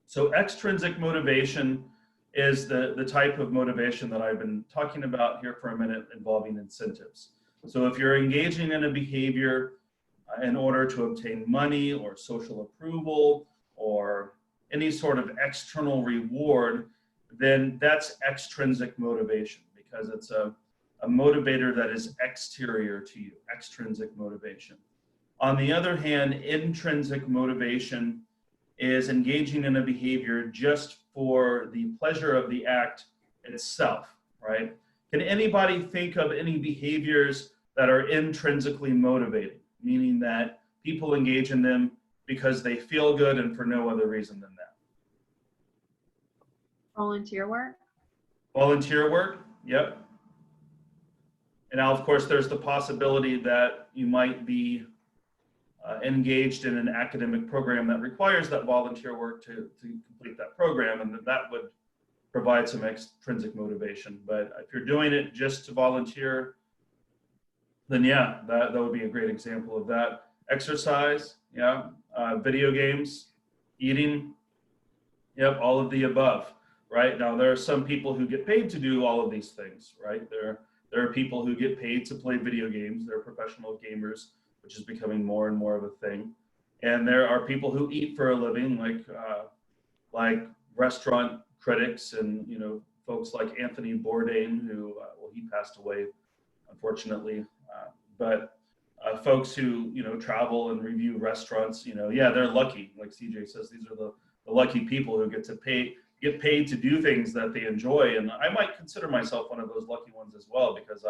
So extrinsic motivation is the type of motivation that I've been talking about here for a minute, involving incentives. So if you're engaging in a behavior in order to obtain money or social approval or any sort of external reward, then that's extrinsic motivation, because it's a motivator that is exterior to you, extrinsic motivation. On the other hand, intrinsic motivation is engaging in a behavior just for the pleasure of the act itself, right? Can anybody think of any behaviors that are intrinsically motivated, meaning that people engage in them because they feel good and for no other reason than that? Volunteer work? Volunteer work, yep. And now, of course, there's the possibility that you might be engaged in an academic program that requires that volunteer work to complete that program, and that would provide some extrinsic motivation. But if you're doing it just to volunteer, then yeah, that would be a great example of that. Exercise, yeah, video games, eating, yep, all of the above, right? Now, there are some people who get paid to do all of these things, right? There are people who get paid to play video games. They're professional gamers, which is becoming more and more of a thing. And there are people who eat for a living, like restaurant critics and, you know, folks like Anthony Bourdain, who, well, he passed away, unfortunately. But folks who, you know, travel and review restaurants, you know, yeah, they're lucky. Like CJ says, these are the lucky people who get paid to do things that they enjoy. And I might consider myself one of those lucky ones as well, because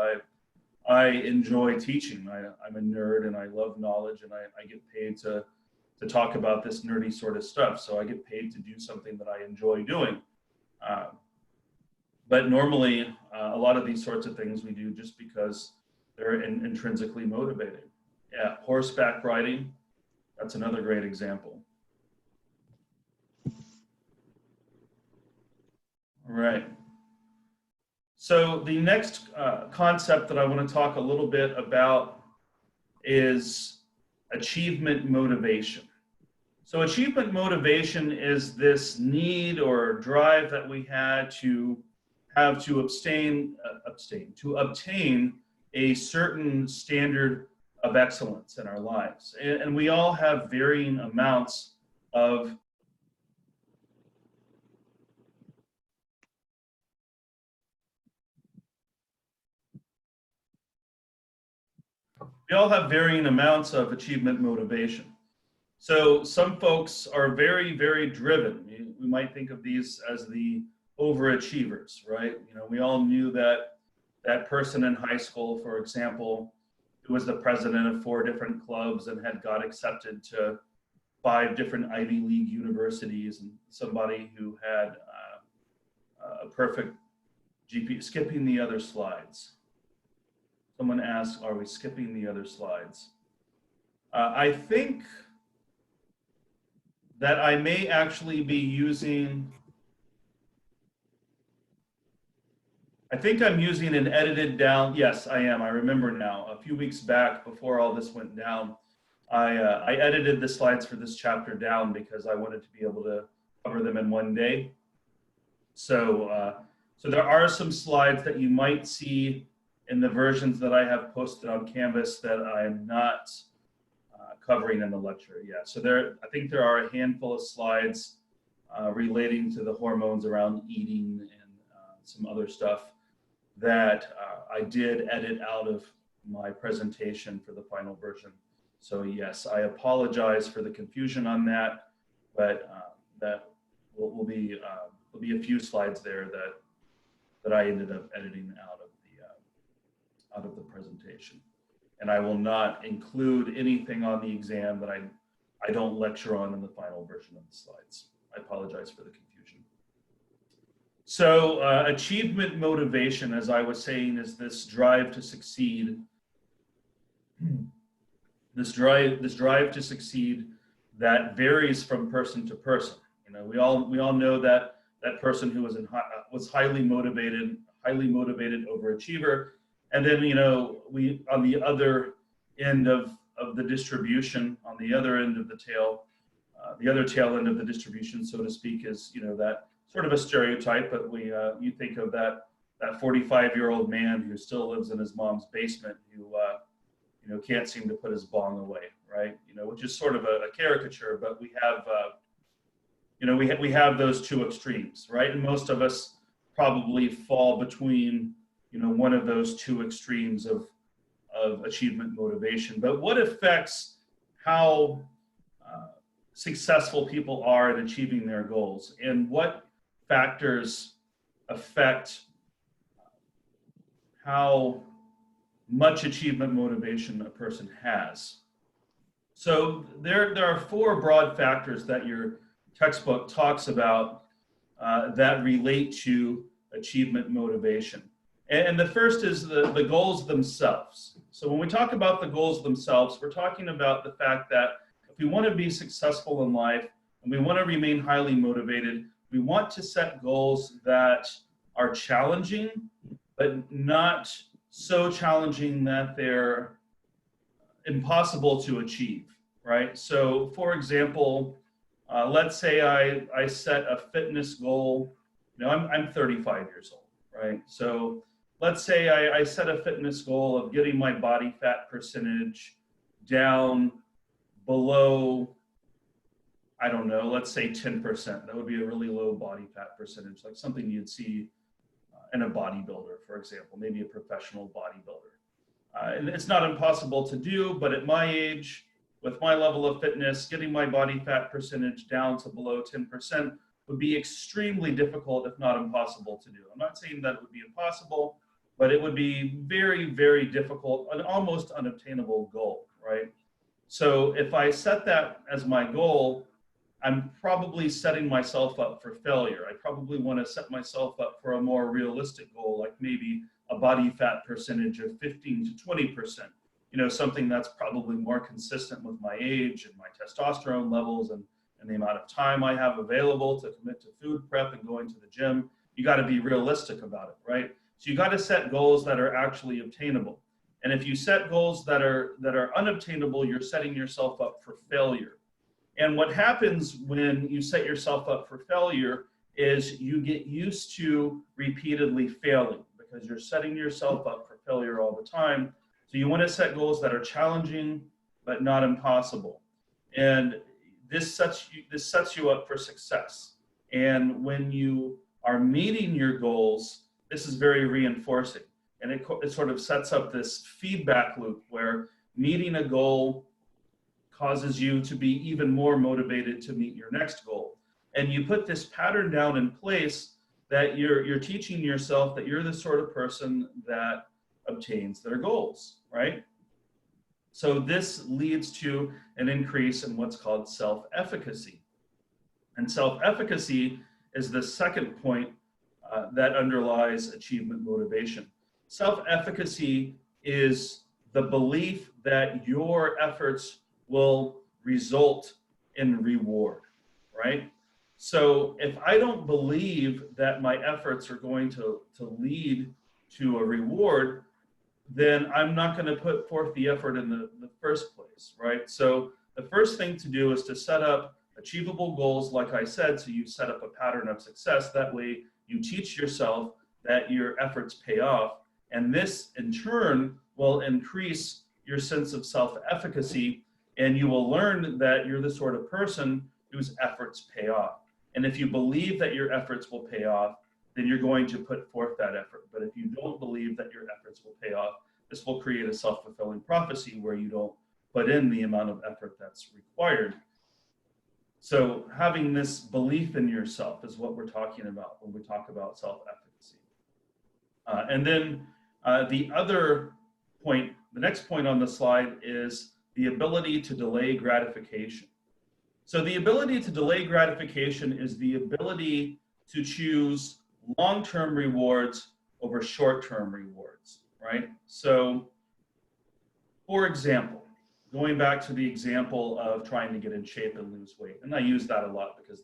I enjoy teaching. I'm a nerd and I love knowledge, and I get paid to talk about this nerdy sort of stuff. So I get paid to do something that I enjoy doing. But normally, a lot of these sorts of things we do just because they're intrinsically motivated. Yeah, horseback riding, that's another great example. All right. So the next concept that I want to talk a little bit about is achievement motivation. So achievement motivation is this need or drive that we had to have to obtain a certain standard of excellence in our lives. And we all have varying amounts of achievement motivation. So some folks are very, very driven. We might think of these as the overachievers, right? You know, we all knew that person in high school, for example, who was the president of 4 different clubs and had got accepted to 5 different Ivy League universities, and somebody who had a perfect GPA. Skipping the other slides. Someone asked, are we skipping the other slides? I think that I may actually be using, I think I'm using an edited down, yes, I am, I remember now. A few weeks back, before all this went down, I edited the slides for this chapter down because I wanted to be able to cover them in one day. So, so there are some slides that you might see in the versions that I have posted on Canvas that I'm not covering in the lecture yet. So I think there are a handful of slides relating to the hormones around eating and some other stuff that I did edit out of my presentation for the final version. So yes, I apologize for the confusion on that, but that will be a few slides there that I ended up editing out of the presentation. And I will not include anything on the exam that I don't lecture on in the final version of the slides. I apologize for the confusion. So achievement motivation, as I was saying, is this drive to succeed. This drive to succeed that varies from person to person. You know, we all know that person who was highly motivated overachiever. And then, you know, we, on the other end of the distribution, on the other end of the tail, the other tail end of the distribution, so to speak, is, you know, that sort of a stereotype, but you think of that 45-year-old man who still lives in his mom's basement, who, you know, can't seem to put his bong away, right? You know, which is sort of a caricature, but we have, you know, we have those two extremes, right? And most of us probably fall between, you know, one of those two extremes of achievement motivation. But what affects how successful people are at achieving their goals, and what factors affect how much achievement motivation a person has? So there are 4 broad factors that your textbook talks about that relate to achievement motivation. And the first is the goals themselves. So when we talk about the goals themselves, we're talking about the fact that if we want to be successful in life and we want to remain highly motivated, we want to set goals that are challenging, but not so challenging that they're impossible to achieve, right? So for example, let's say I set a fitness goal. I'm 35 years old, right? So let's say I set a fitness goal of getting my body fat percentage down below, I don't know, let's say 10%. That would be a really low body fat percentage, like something you'd see in a bodybuilder, for example, maybe a professional bodybuilder. And it's not impossible to do, but at my age, with my level of fitness, getting my body fat percentage down to below 10% would be extremely difficult, if not impossible to do. I'm not saying that it would be impossible, but it would be very, very difficult, an almost unobtainable goal, right? So if I set that as my goal, I'm probably setting myself up for failure. I probably want to set myself up for a more realistic goal, like maybe a body fat percentage of 15 to 20%. Something that's probably more consistent with my age and my testosterone levels and the amount of time I have available to commit to food prep and going to the gym. You got to be realistic about it, right? So you got to set goals that are actually obtainable. And if you set goals that are unobtainable, you're setting yourself up for failure. And what happens when you set yourself up for failure is you get used to repeatedly failing because you're setting yourself up for failure all the time. So you want to set goals that are challenging, but not impossible. And this sets you up for success. And when you are meeting your goals, this is very reinforcing. And it sort of sets up this feedback loop where meeting a goal causes you to be even more motivated to meet your next goal. And you put this pattern down in place that you're teaching yourself that you're the sort of person that obtains their goals, right? So this leads to an increase in what's called self-efficacy. And self-efficacy is the second point that underlies achievement motivation. Self-efficacy is the belief that your efforts will result in reward, right? So if I don't believe that my efforts are going to lead to a reward, then I'm not going to put forth the effort in the first place, right? So the first thing to do is to set up achievable goals, like I said, so you set up a pattern of success. That way you teach yourself that your efforts pay off. And this, in turn, will increase your sense of self-efficacy, and you will learn that you're the sort of person whose efforts pay off. And if you believe that your efforts will pay off, then you're going to put forth that effort. But if you don't believe that your efforts will pay off, this will create a self-fulfilling prophecy where you don't put in the amount of effort that's required. So having this belief in yourself is what we're talking about when we talk about self-efficacy. And then the other point, the next point on the slide is the ability to delay gratification. So the ability to delay gratification is the ability to choose long-term rewards over short-term rewards, right? So, for example, going back to the example of trying to get in shape and lose weight, and I use that a lot because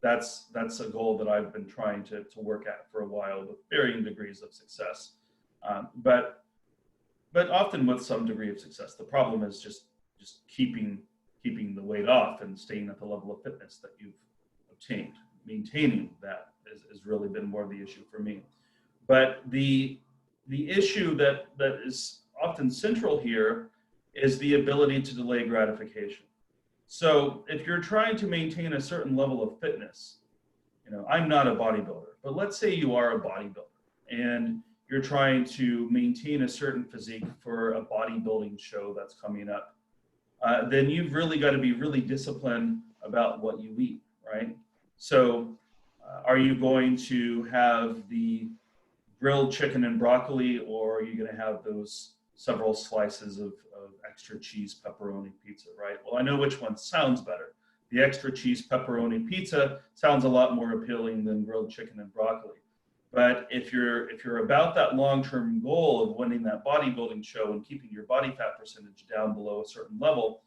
that's a goal that I've been trying to work at for a while with varying degrees of success, but often with some degree of success. The problem is just keeping the weight off and staying at the level of fitness that you've obtained. Maintaining that has really been more the issue for me. But the issue that is often central here is the ability to delay gratification. So if you're trying to maintain a certain level of fitness, I'm not a bodybuilder, but let's say you are a bodybuilder and you're trying to maintain a certain physique for a bodybuilding show that's coming up, then you've really got to be really disciplined about what you eat, right? So are you going to have the grilled chicken and broccoli, or are you going to have those several slices of extra cheese pepperoni pizza, right? Well, I know which one sounds better. The extra cheese pepperoni pizza sounds a lot more appealing than grilled chicken and broccoli. But if you're about that long-term goal of winning that bodybuilding show and keeping your body fat percentage down below a certain level,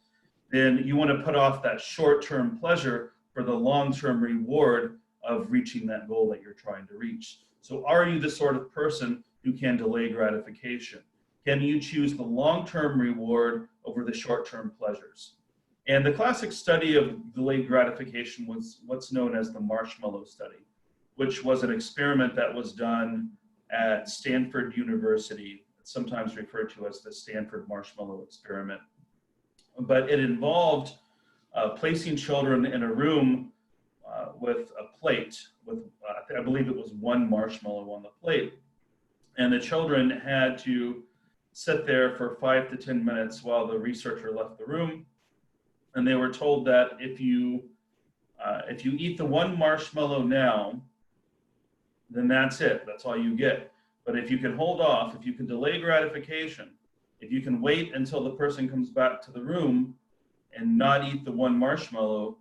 then you want to put off that short-term pleasure for the long-term reward of reaching that goal that you're trying to reach. So are you the sort of person who can delay gratification? Can you choose the long-term reward over the short-term pleasures? And the classic study of delayed gratification was what's known as the marshmallow study, which was an experiment that was done at Stanford University, sometimes referred to as the Stanford Marshmallow Experiment. But it involved placing children in a room with a plate with, I believe it was one marshmallow on the plate. And the children had to sit there for 5 to 10 minutes while the researcher left the room. And they were told that if you eat the one marshmallow now, then that's it. That's all you get. But if you can hold off, if you can delay gratification, if you can wait until the person comes back to the room and not eat the one marshmallow,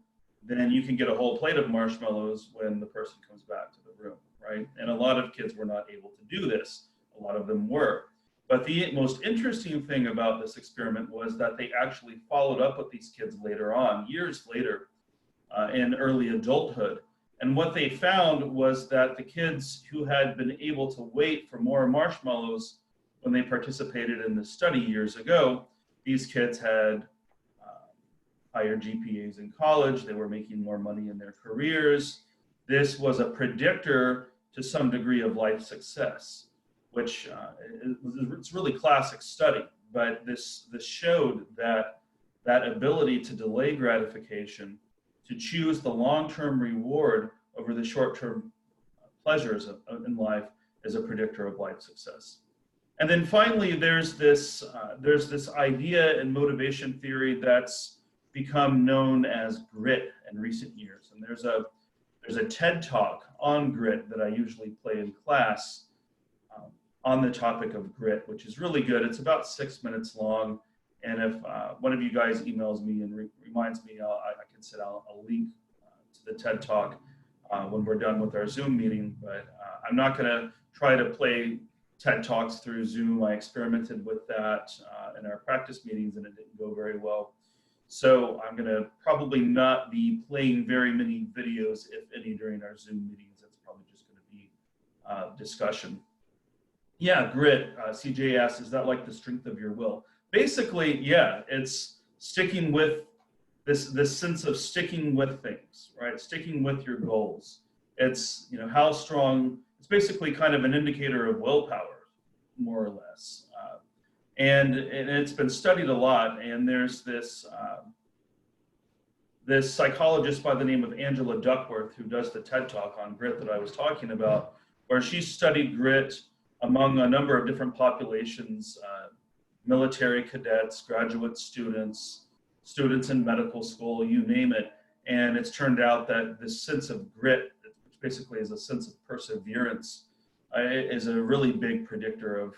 then you can get a whole plate of marshmallows when the person comes back to the room, right? And a lot of kids were not able to do this. A lot of them were. But the most interesting thing about this experiment was that they actually followed up with these kids later on, years later, in early adulthood. And what they found was that the kids who had been able to wait for more marshmallows when they participated in the study years ago, these kids had higher GPAs in college, they were making more money in their careers. This was a predictor to some degree of life success, which it's a really classic study, but this showed that that ability to delay gratification, to choose the long-term reward over the short-term pleasures in life is a predictor of life success. And then finally, there's this idea in motivation theory that's become known as grit in recent years. And there's a TED Talk on grit that I usually play in class on the topic of grit, which is really good. It's about 6 minutes long. And if one of you guys emails me and reminds me, I can send out a link to the TED Talk when we're done with our Zoom meeting. But I'm not going to try to play TED Talks through Zoom. I experimented with that in our practice meetings and it didn't go very well. So I'm going to probably not be playing very many videos, if any, during our Zoom meetings. It's probably just going to be discussion. Yeah, grit. CJ asked, is that like the strength of your will? Basically, yeah, it's sticking with this sense of sticking with things, right? Sticking with your goals. It's, you know, how strong, it's basically kind of an indicator of willpower, more or less. And it's been studied a lot, and there's this psychologist by the name of Angela Duckworth who does the TED Talk on grit that I was talking about, where she studied grit among a number of different populations, military cadets, graduate students, students in medical school, you name it. And it's turned out that this sense of grit, which basically is a sense of perseverance, is a really big predictor of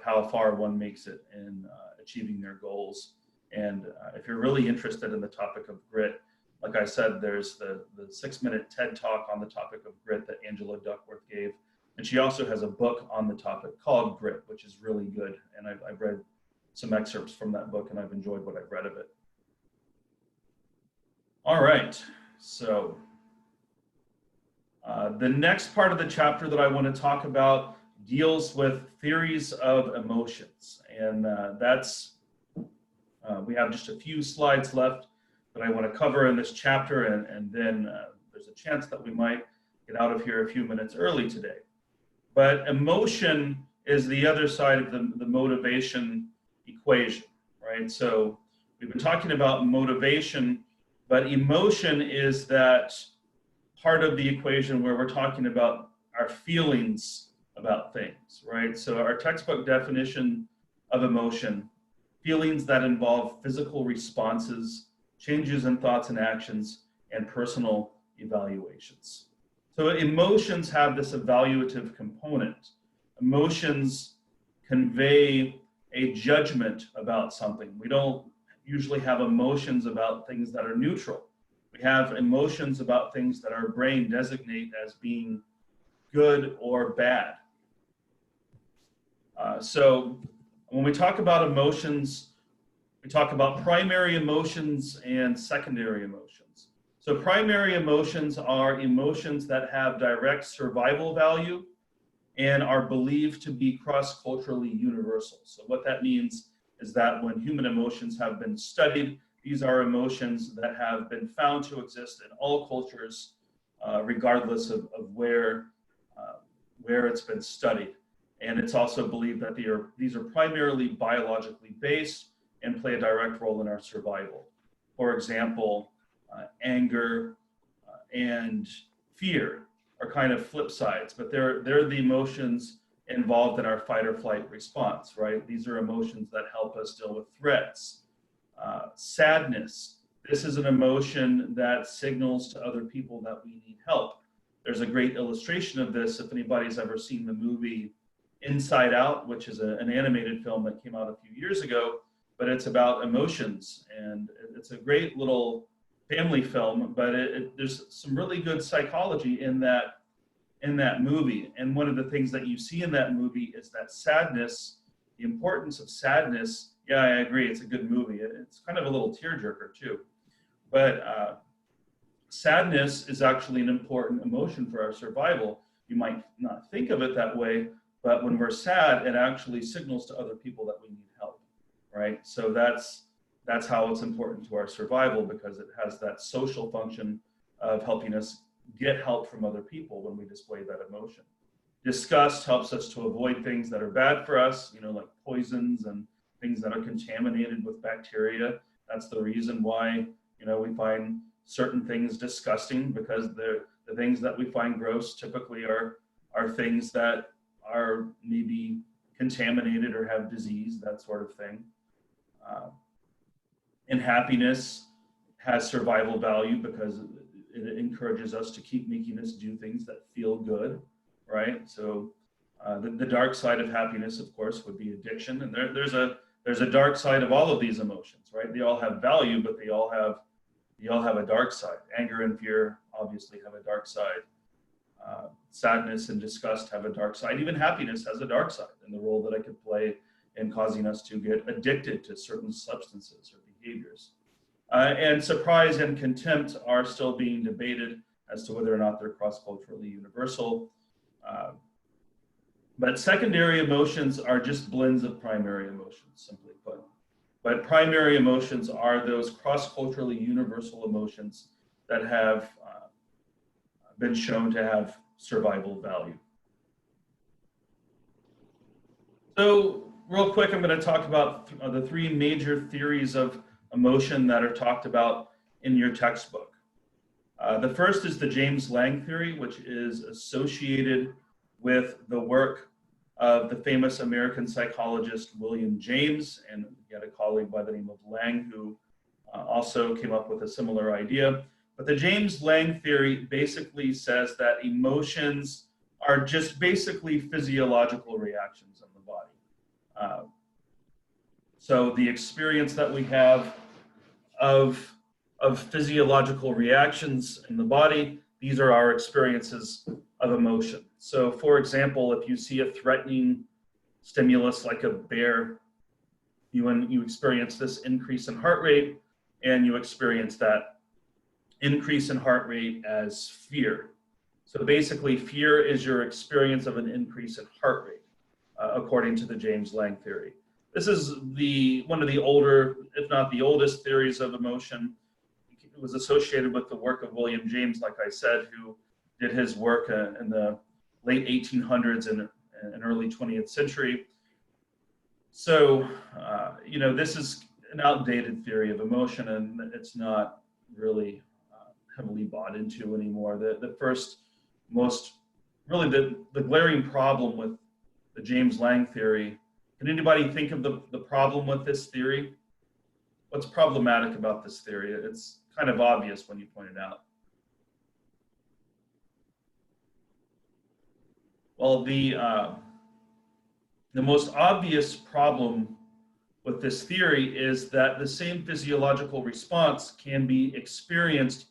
how far one makes it in achieving their goals. And if you're really interested in the topic of grit, like I said, there's the 6-minute TED Talk on the topic of grit that Angela Duckworth gave. And she also has a book on the topic called Grit, which is really good. And I've read some excerpts from that book and I've enjoyed what I've read of it. All right, so the next part of the chapter that I want to talk about deals with theories of emotions. And we have just a few slides left that I want to cover in this chapter, and then there's a chance that we might get out of here a few minutes early today. But emotion is the other side of the motivation equation, right? So we've been talking about motivation, but emotion is that part of the equation where we're talking about our feelings about things, right? So our textbook definition of emotion, feelings that involve physical responses, changes in thoughts and actions, and personal evaluations. So emotions have this evaluative component. Emotions convey a judgment about something. We don't usually have emotions about things that are neutral. We have emotions about things that our brain designate as being good or bad. So when we talk about emotions, we talk about primary emotions and secondary emotions. So primary emotions are emotions that have direct survival value and are believed to be cross-culturally universal. So what that means is that when human emotions have been studied, these are emotions that have been found to exist in all cultures, regardless of where it's been studied. And it's also believed that these are primarily biologically based and play a direct role in our survival. For example, anger and fear are kind of flip sides, but they're the emotions involved in our fight or flight response, right? These are emotions that help us deal with threats. Sadness, this is an emotion that signals to other people that we need help. There's a great illustration of this if anybody's ever seen the movie Inside Out, which is an animated film that came out a few years ago, but it's about emotions, and it's a great little family film, but there's some really good psychology in that movie. And one of the things that you see in that movie is that sadness, the importance of sadness. Yeah, I agree, it's a good movie. It's kind of a little tearjerker too. But sadness is actually an important emotion for our survival. You might not think of it that way, but when we're sad, it actually signals to other people that we need help, right? So that's how it's important to our survival, because it has that social function of helping us get help from other people when we display that emotion. Disgust helps us to avoid things that are bad for us, like poisons and things that are contaminated with bacteria. That's the reason why, we find certain things disgusting, because the things that we find gross typically are things that are maybe contaminated or have disease, that sort of thing. And happiness has survival value because it encourages us to keep making us do things that feel good, right? So the dark side of happiness, of course, would be addiction. And there's a dark side of all of these emotions, right? They all have value, but they all have a dark side. Anger and fear obviously have a dark side. Sadness and disgust have a dark side. Even happiness has a dark side, and the role that it could play in causing us to get addicted to certain substances or behaviors. And surprise and contempt are still being debated as to whether or not they're cross-culturally universal. But secondary emotions are just blends of primary emotions, simply put. But primary emotions are those cross-culturally universal emotions that have been shown to have survival value. So real quick, I'm going to talk about the three major theories of emotion that are talked about in your textbook. The first is the James Lange theory, which is associated with the work of the famous American psychologist William James, and he had a colleague by the name of Lange who also came up with a similar idea. But the James Lange theory basically says that emotions are just basically physiological reactions in the body. So the experience that we have of physiological reactions in the body, these are our experiences of emotion. So for example, if you see a threatening stimulus like a bear, you experience this increase in heart rate, and you experience that increase in heart rate as fear. So basically, fear is your experience of an increase in heart rate, according to the James Lange theory. This is one of the older, if not the oldest, theories of emotion. It was associated with the work of William James, like I said, who did his work in the late 1800s and early 20th century. So, this is an outdated theory of emotion, and it's not really heavily bought into anymore. The first, the glaring problem with the James Lange theory, can anybody think of the problem with this theory? What's problematic about this theory? It's kind of obvious when you point it out. Well, the most obvious problem with this theory is that the same physiological response can be experienced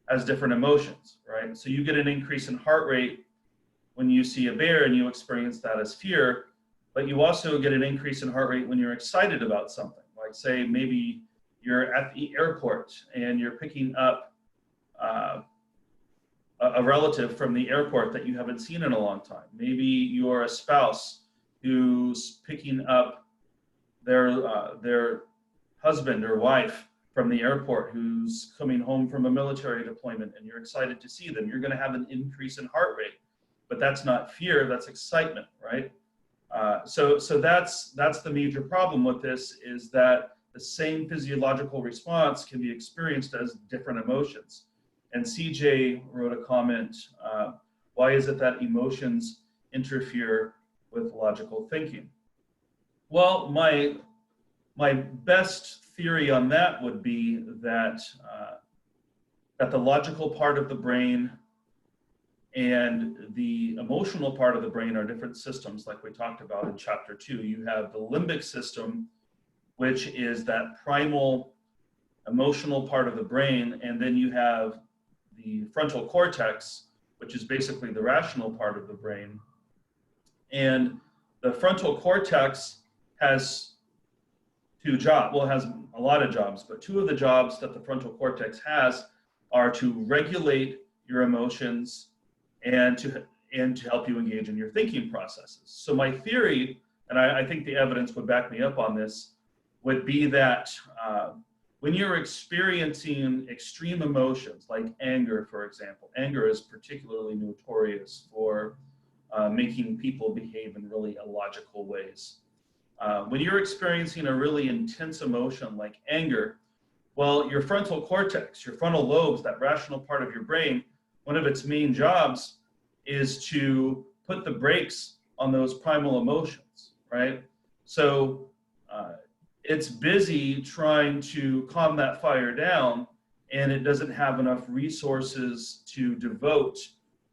as different emotions, right? So you get an increase in heart rate when you see a bear and you experience that as fear, but you also get an increase in heart rate when you're excited about something. Like say maybe you're at the airport and you're picking up a relative from the airport that you haven't seen in a long time. Maybe you're a spouse who's picking up their husband or wife from the airport who's coming home from a military deployment, and you're excited to see them. You're going to have an increase in heart rate, but that's not fear, that's excitement, right? So that's the major problem with this, is that the same physiological response can be experienced as different emotions. And CJ wrote a comment, why is it that emotions interfere with logical thinking? Well, my best theory on that would be that that the logical part of the brain and the emotional part of the brain are different systems, like we talked about in chapter 2. You have the limbic system, which is that primal emotional part of the brain, and then you have the frontal cortex, which is basically the rational part of the brain. And the frontal cortex has two jobs, well, it has a lot of jobs, but two of the jobs that the frontal cortex has are to regulate your emotions and to help you engage in your thinking processes. So my theory, and I think the evidence would back me up on this, would be that when you're experiencing extreme emotions like anger, for example, anger is particularly notorious for making people behave in really illogical ways. When you're experiencing a really intense emotion like anger, well, your frontal cortex, your frontal lobes, that rational part of your brain, one of its main jobs is to put the brakes on those primal emotions, right? So it's busy trying to calm that fire down, and it doesn't have enough resources to devote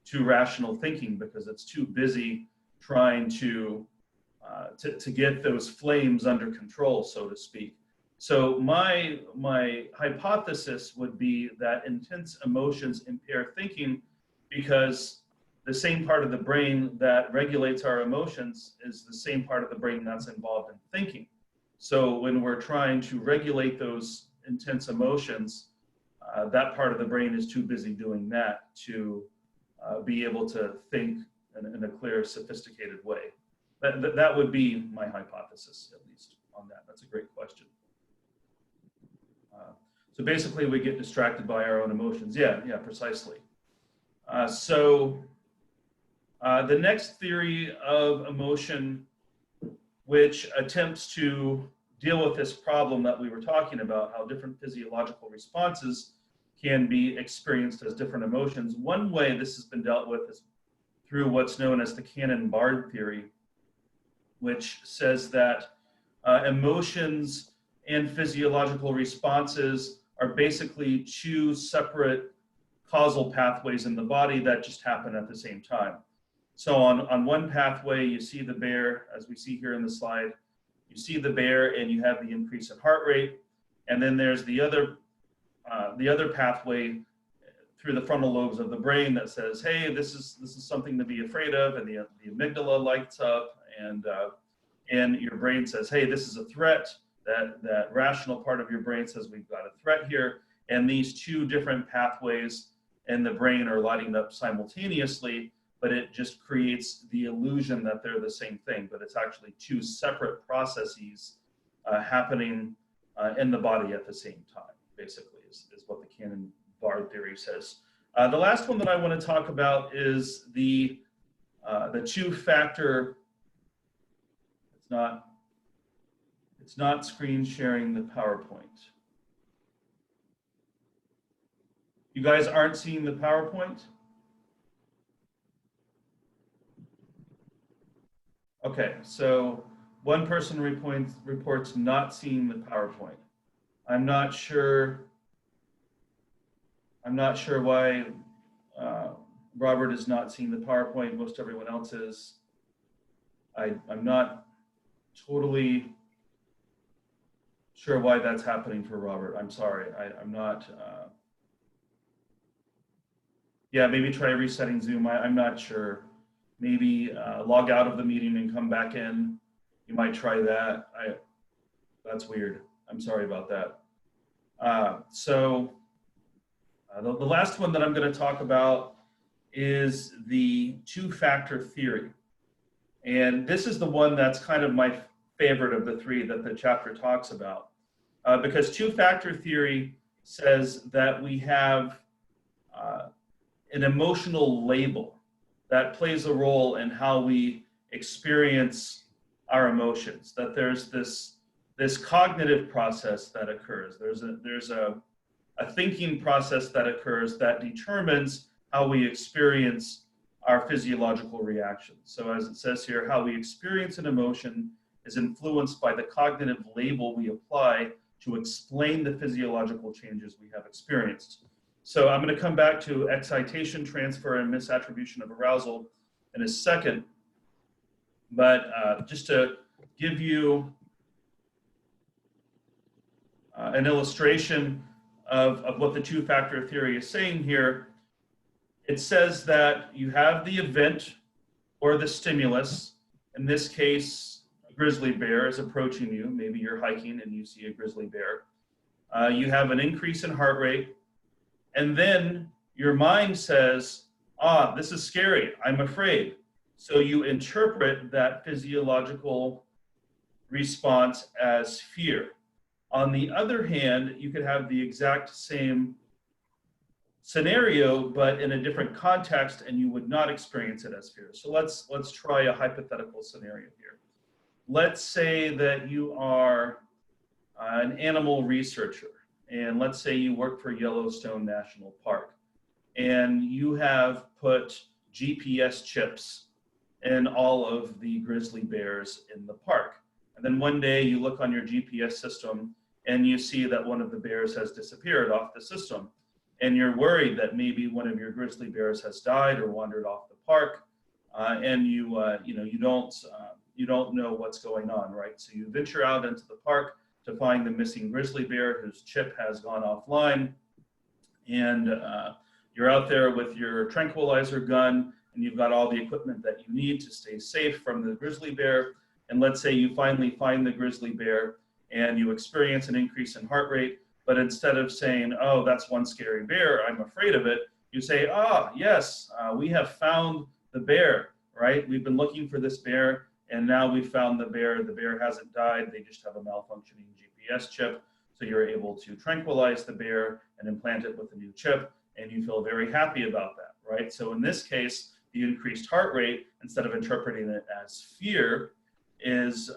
to rational thinking because it's too busy trying to get those flames under control, so to speak. So my hypothesis would be that intense emotions impair thinking because the same part of the brain that regulates our emotions is the same part of the brain that's involved in thinking. So when we're trying to regulate those intense emotions, that part of the brain is too busy doing that to be able to think in a clear, sophisticated way. That would be my hypothesis, at least, on that. That's a great question. So basically, we get distracted by our own emotions. Yeah, precisely. So the next theory of emotion, which attempts to deal with this problem that we were talking about, how different physiological responses can be experienced as different emotions. One way this has been dealt with is through what's known as the Cannon-Bard theory, which says that emotions and physiological responses are basically two separate causal pathways in the body that just happen at the same time. So on one pathway, you see the bear, as we see here in the slide, you see the bear and you have the increase in heart rate. And then there's the other pathway through the frontal lobes of the brain that says, hey, this is something to be afraid of, and the amygdala lights up, and your brain says, hey, this is a threat. That rational part of your brain says we've got a threat here, and these two different pathways in the brain are lighting up simultaneously, but it just creates the illusion that they're the same thing, but it's actually two separate processes happening in the body at the same time, basically, is what the Cannon-Bard theory says. The last one that I want to talk about is the two-factor. It's not screen sharing the PowerPoint. You guys aren't seeing the PowerPoint? Okay, so one person reports not seeing the PowerPoint. I'm not sure why Robert is not seeing the PowerPoint. Most everyone else is. I'm not totally sure why that's happening for Robert. I'm sorry. I'm not. Yeah, maybe try resetting Zoom. I'm not sure. Maybe log out of the meeting and come back in. You might try that. That's weird. I'm sorry about that. So The last one that I'm going to talk about is the two-factor theory. And this is the one that's kind of my favorite of the three that the chapter talks about. Because two-factor theory says that we have an emotional label that plays a role in how we experience our emotions, that there's this cognitive process that occurs. There's a thinking process that occurs that determines how we experience our physiological reactions. So as it says here, how we experience an emotion is influenced by the cognitive label we apply to explain the physiological changes we have experienced. So I'm going to come back to excitation, transfer, and misattribution of arousal in a second. But just to give you an illustration of what the two-factor theory is saying here, it says that you have the event or the stimulus. In this case, a grizzly bear is approaching you. Maybe you're hiking and you see a grizzly bear. You have an increase in heart rate. And then your mind says, this is scary, I'm afraid. So you interpret that physiological response as fear. On the other hand, you could have the exact same scenario, but in a different context, and you would not experience it as fear. So let's try a hypothetical scenario here. Let's say that you are an animal researcher, and let's say you work for Yellowstone National Park, and you have put GPS chips in all of the grizzly bears in the park. And then one day you look on your GPS system and you see that one of the bears has disappeared off the system. And you're worried that maybe one of your grizzly bears has died or wandered off the park, and you don't know what's going on, right? So you venture out into the park to find the missing grizzly bear whose chip has gone offline, and you're out there with your tranquilizer gun, and you've got all the equipment that you need to stay safe from the grizzly bear. And let's say you finally find the grizzly bear, and you experience an increase in heart rate. But instead of saying, oh, that's one scary bear, I'm afraid of it, you say, yes, we have found the bear, right? We've been looking for this bear, and now we've found the bear. The bear hasn't died. They just have a malfunctioning GPS chip. So you're able to tranquilize the bear and implant it with a new chip, and you feel very happy about that, right? So in this case, the increased heart rate, instead of interpreting it as fear, is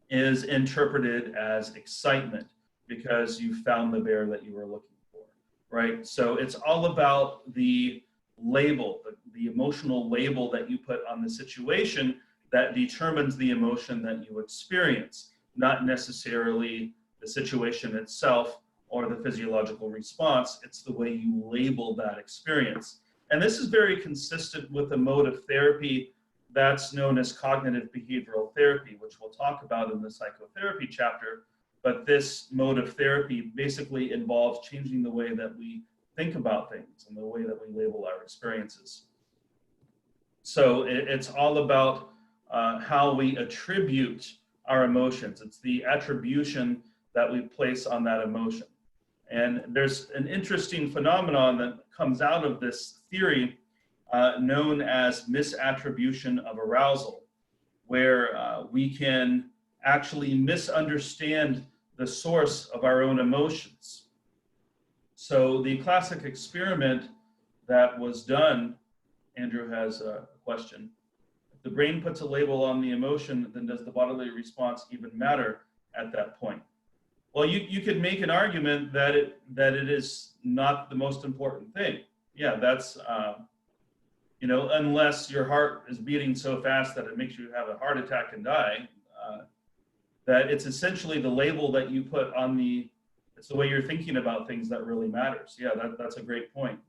interpreted as excitement, because you found the bear that you were looking for, right? So it's all about the label, the emotional label that you put on the situation that determines the emotion that you experience, not necessarily the situation itself or the physiological response. It's the way you label that experience. And this is very consistent with a mode of therapy that's known as cognitive behavioral therapy, which we'll talk about in the psychotherapy chapter. But this mode of therapy basically involves changing the way that we think about things and the way that we label our experiences. So it's all about how we attribute our emotions. It's the attribution that we place on that emotion. And there's an interesting phenomenon that comes out of this theory known as misattribution of arousal, where we can actually misunderstand the source of our own emotions. So the classic experiment that was done, Andrew has a question. If the brain puts a label on the emotion, then does the bodily response even matter at that point? Well, you could make an argument that it is not the most important thing. Yeah, that's, unless your heart is beating so fast that it makes you have a heart attack and die, that it's essentially the label that you put on it's the way you're thinking about things that really matters. Yeah, that's a great point.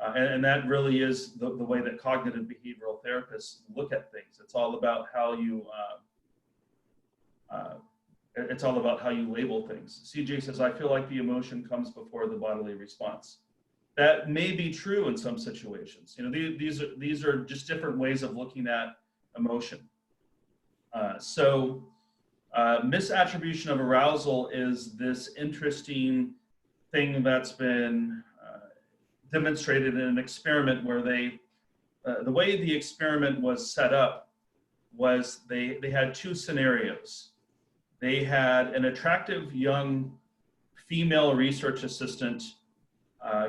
And that really is the way that cognitive behavioral therapists look at things. It's all about how you, label things. CJ says, I feel like the emotion comes before the bodily response. That may be true in some situations. These are just different ways of looking at emotion. Misattribution of arousal is this interesting thing that's been demonstrated in an experiment where the way the experiment was set up was they had two scenarios. They had an attractive young female research assistant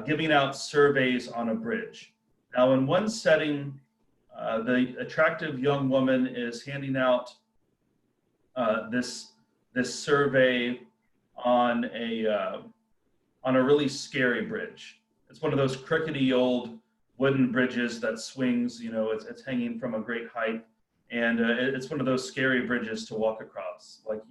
giving out surveys on a bridge. Now, in one setting, the attractive young woman is handing out this survey on a really scary bridge. It's one of those crickety old wooden bridges that swings. You know, it's hanging from a great height, and it's one of those scary bridges to walk across, like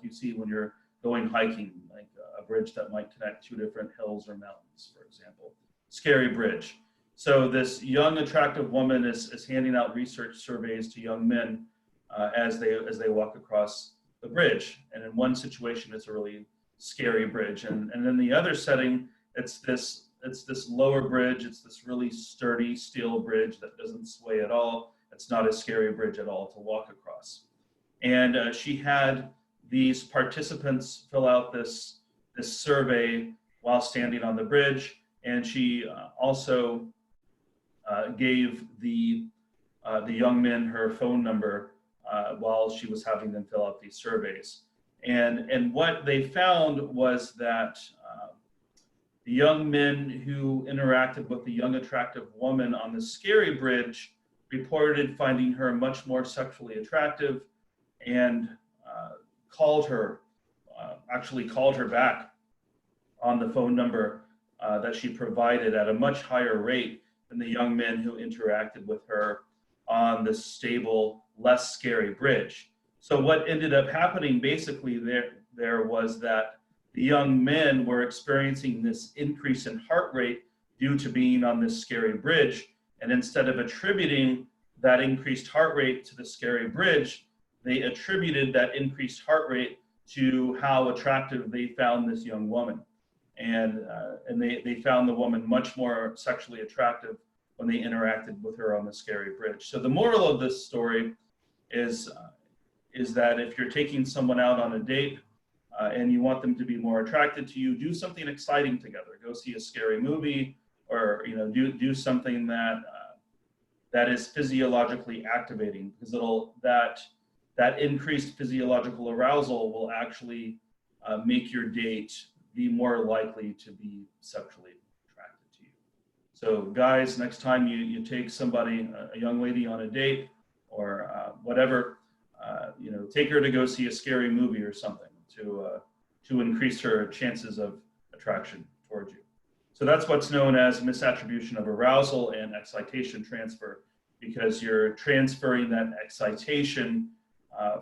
you see when you're going hiking, like a bridge that might connect two different hills or mountains, for example. Scary bridge. So this young, attractive woman is handing out research surveys to young men as they walk across the bridge. And in one situation, it's a really scary bridge, and in the other setting, it's this lower bridge. It's this really sturdy steel bridge that doesn't sway at all. It's not a scary bridge at all to walk across. And she had these participants fill out this survey while standing on the bridge, and she also gave the young men her phone number while she was having them fill out these surveys. And what they found was that the young men who interacted with the young attractive woman on the scary bridge reported finding her much more sexually attractive, and actually called her back on the phone number that she provided at a much higher rate than the young men who interacted with her on the stable, less scary bridge. So what ended up happening basically there was that the young men were experiencing this increase in heart rate due to being on this scary bridge. And instead of attributing that increased heart rate to the scary bridge, they attributed that increased heart rate to how attractive they found this young woman. And they found the woman much more sexually attractive when they interacted with her on the scary bridge. So the moral of this story is that if you're taking someone out on a date and you want them to be more attracted to you, do something exciting together. Go see a scary movie, or do something that is physiologically activating, because that increased physiological arousal will actually make your date be more likely to be sexually attracted to you. So guys, next time you take somebody, a young lady, on a date or whatever, take her to go see a scary movie or something to increase her chances of attraction towards you. So that's what's known as misattribution of arousal and excitation transfer, because you're transferring that excitation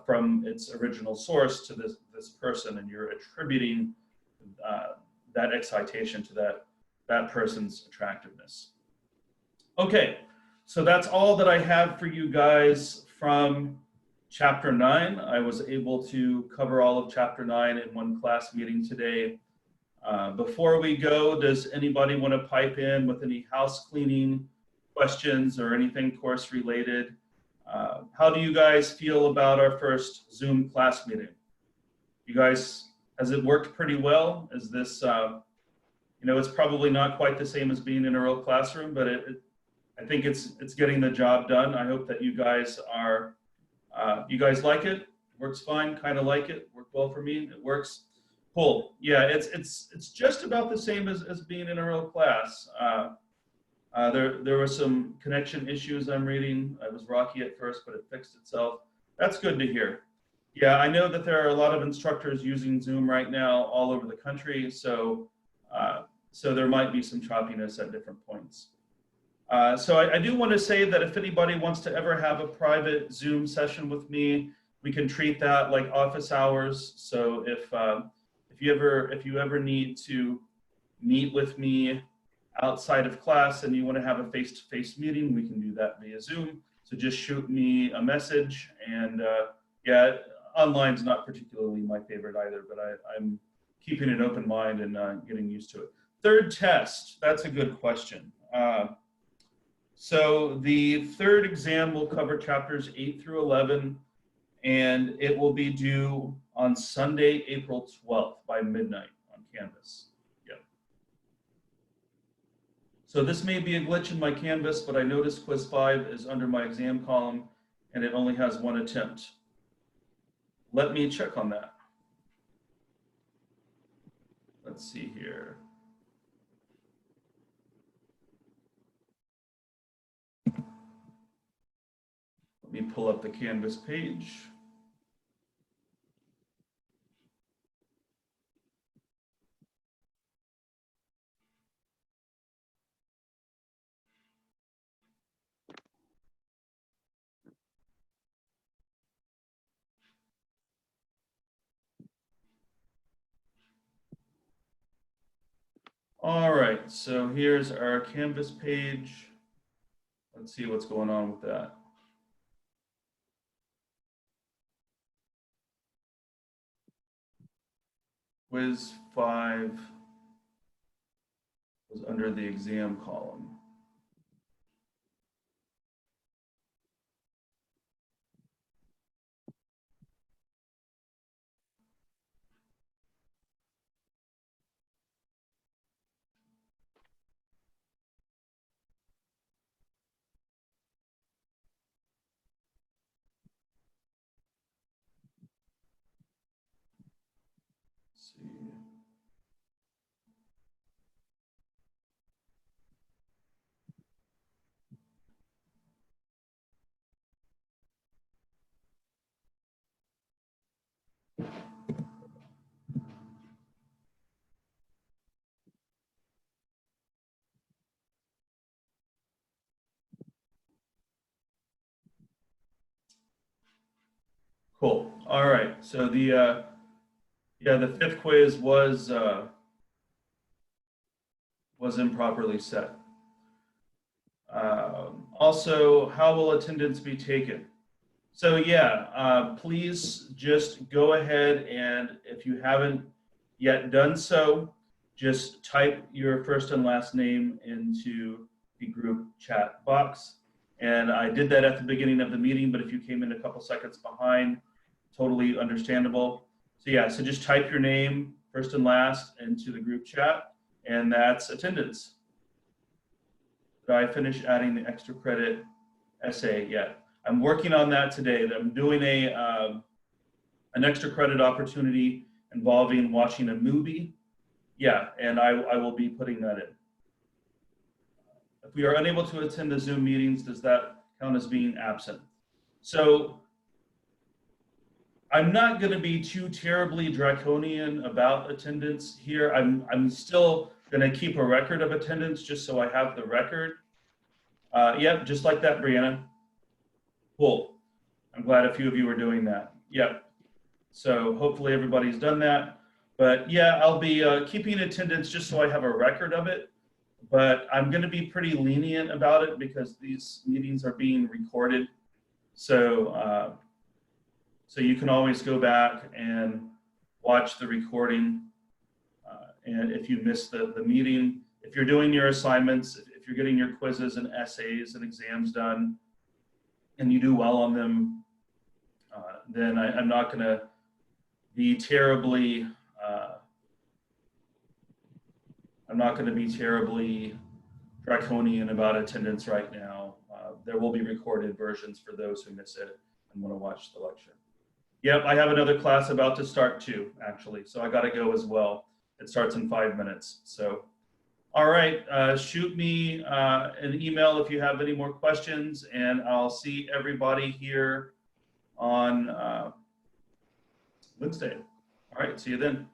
from its original source to this person, and you're attributing that excitation to that person's attractiveness. Okay, so that's all that I have for you guys from Chapter 9. I was able to cover all of Chapter 9 in one class meeting today. Before we go, does anybody want to pipe in with any house cleaning questions or anything course related? How do you guys feel about our first Zoom class meeting? You guys, has it worked pretty well? Is this, it's probably not quite the same as being in a real classroom, but I think it's getting the job done. I hope that you guys are, you guys like it. Works fine, kind of like it. Worked well for me. It works. Cool. Yeah, it's just about the same as being in a real class. There were some connection issues I'm reading. It was rocky at first, but it fixed itself. That's good to hear. Yeah, I know that there are a lot of instructors using Zoom right now all over the country, so there might be some choppiness at different points. So I do want to say that if anybody wants to ever have a private Zoom session with me, we can treat that like office hours. So if you ever need to meet with me outside of class and you want to have a face-to-face meeting, we can do that via Zoom. So just shoot me a message, and yeah, online's not particularly my favorite either, but I'm keeping an open mind and getting used to it. Third test, that's a good question. So the third exam will cover chapters 8 through 11, and it will be due on Sunday, April 12th by midnight on Canvas. Yep. So this may be a glitch in my Canvas, but I noticed quiz 5 is under my exam column and it only has 1 attempt. Let me check on that. Let's see here. Let me pull up the Canvas page. All right, so here's our Canvas page. Let's see what's going on with that. Quiz 5 was under the exam column. Let's see. Cool. All right. So the the 5th quiz was improperly set. Also, how will attendance be taken? So yeah, please just go ahead and if you haven't yet done so, just type your first and last name into the group chat box. And I did that at the beginning of the meeting, but if you came in a couple seconds behind, totally understandable. So yeah, so just type your name, first and last, into the group chat, and that's attendance. Did I finish adding the extra credit essay yet? I'm working on that today. I'm doing an extra credit opportunity involving watching a movie. Yeah, and I will be putting that in. If we are unable to attend the Zoom meetings, does that count as being absent? So I'm not going to be too terribly draconian about attendance here. I'm still going to keep a record of attendance just so I have the record. Yep, just like that, Brianna. Cool. I'm glad a few of you are doing that. Yep. So hopefully everybody's done that. But yeah, I'll be keeping attendance just so I have a record of it. But I'm going to be pretty lenient about it because these meetings are being recorded. So, so you can always go back and watch the recording. And if you miss the meeting, if you're doing your assignments, if you're getting your quizzes and essays and exams done, and you do well on them, then I'm not going to be terribly, draconian about attendance right now. There will be recorded versions for those who miss it and want to watch the lecture. Yep, I have another class about to start too, actually, so I got to go as well. It starts in 5 minutes. So, all right, shoot me an email if you have any more questions, and I'll see everybody here on Wednesday. All right, see you then.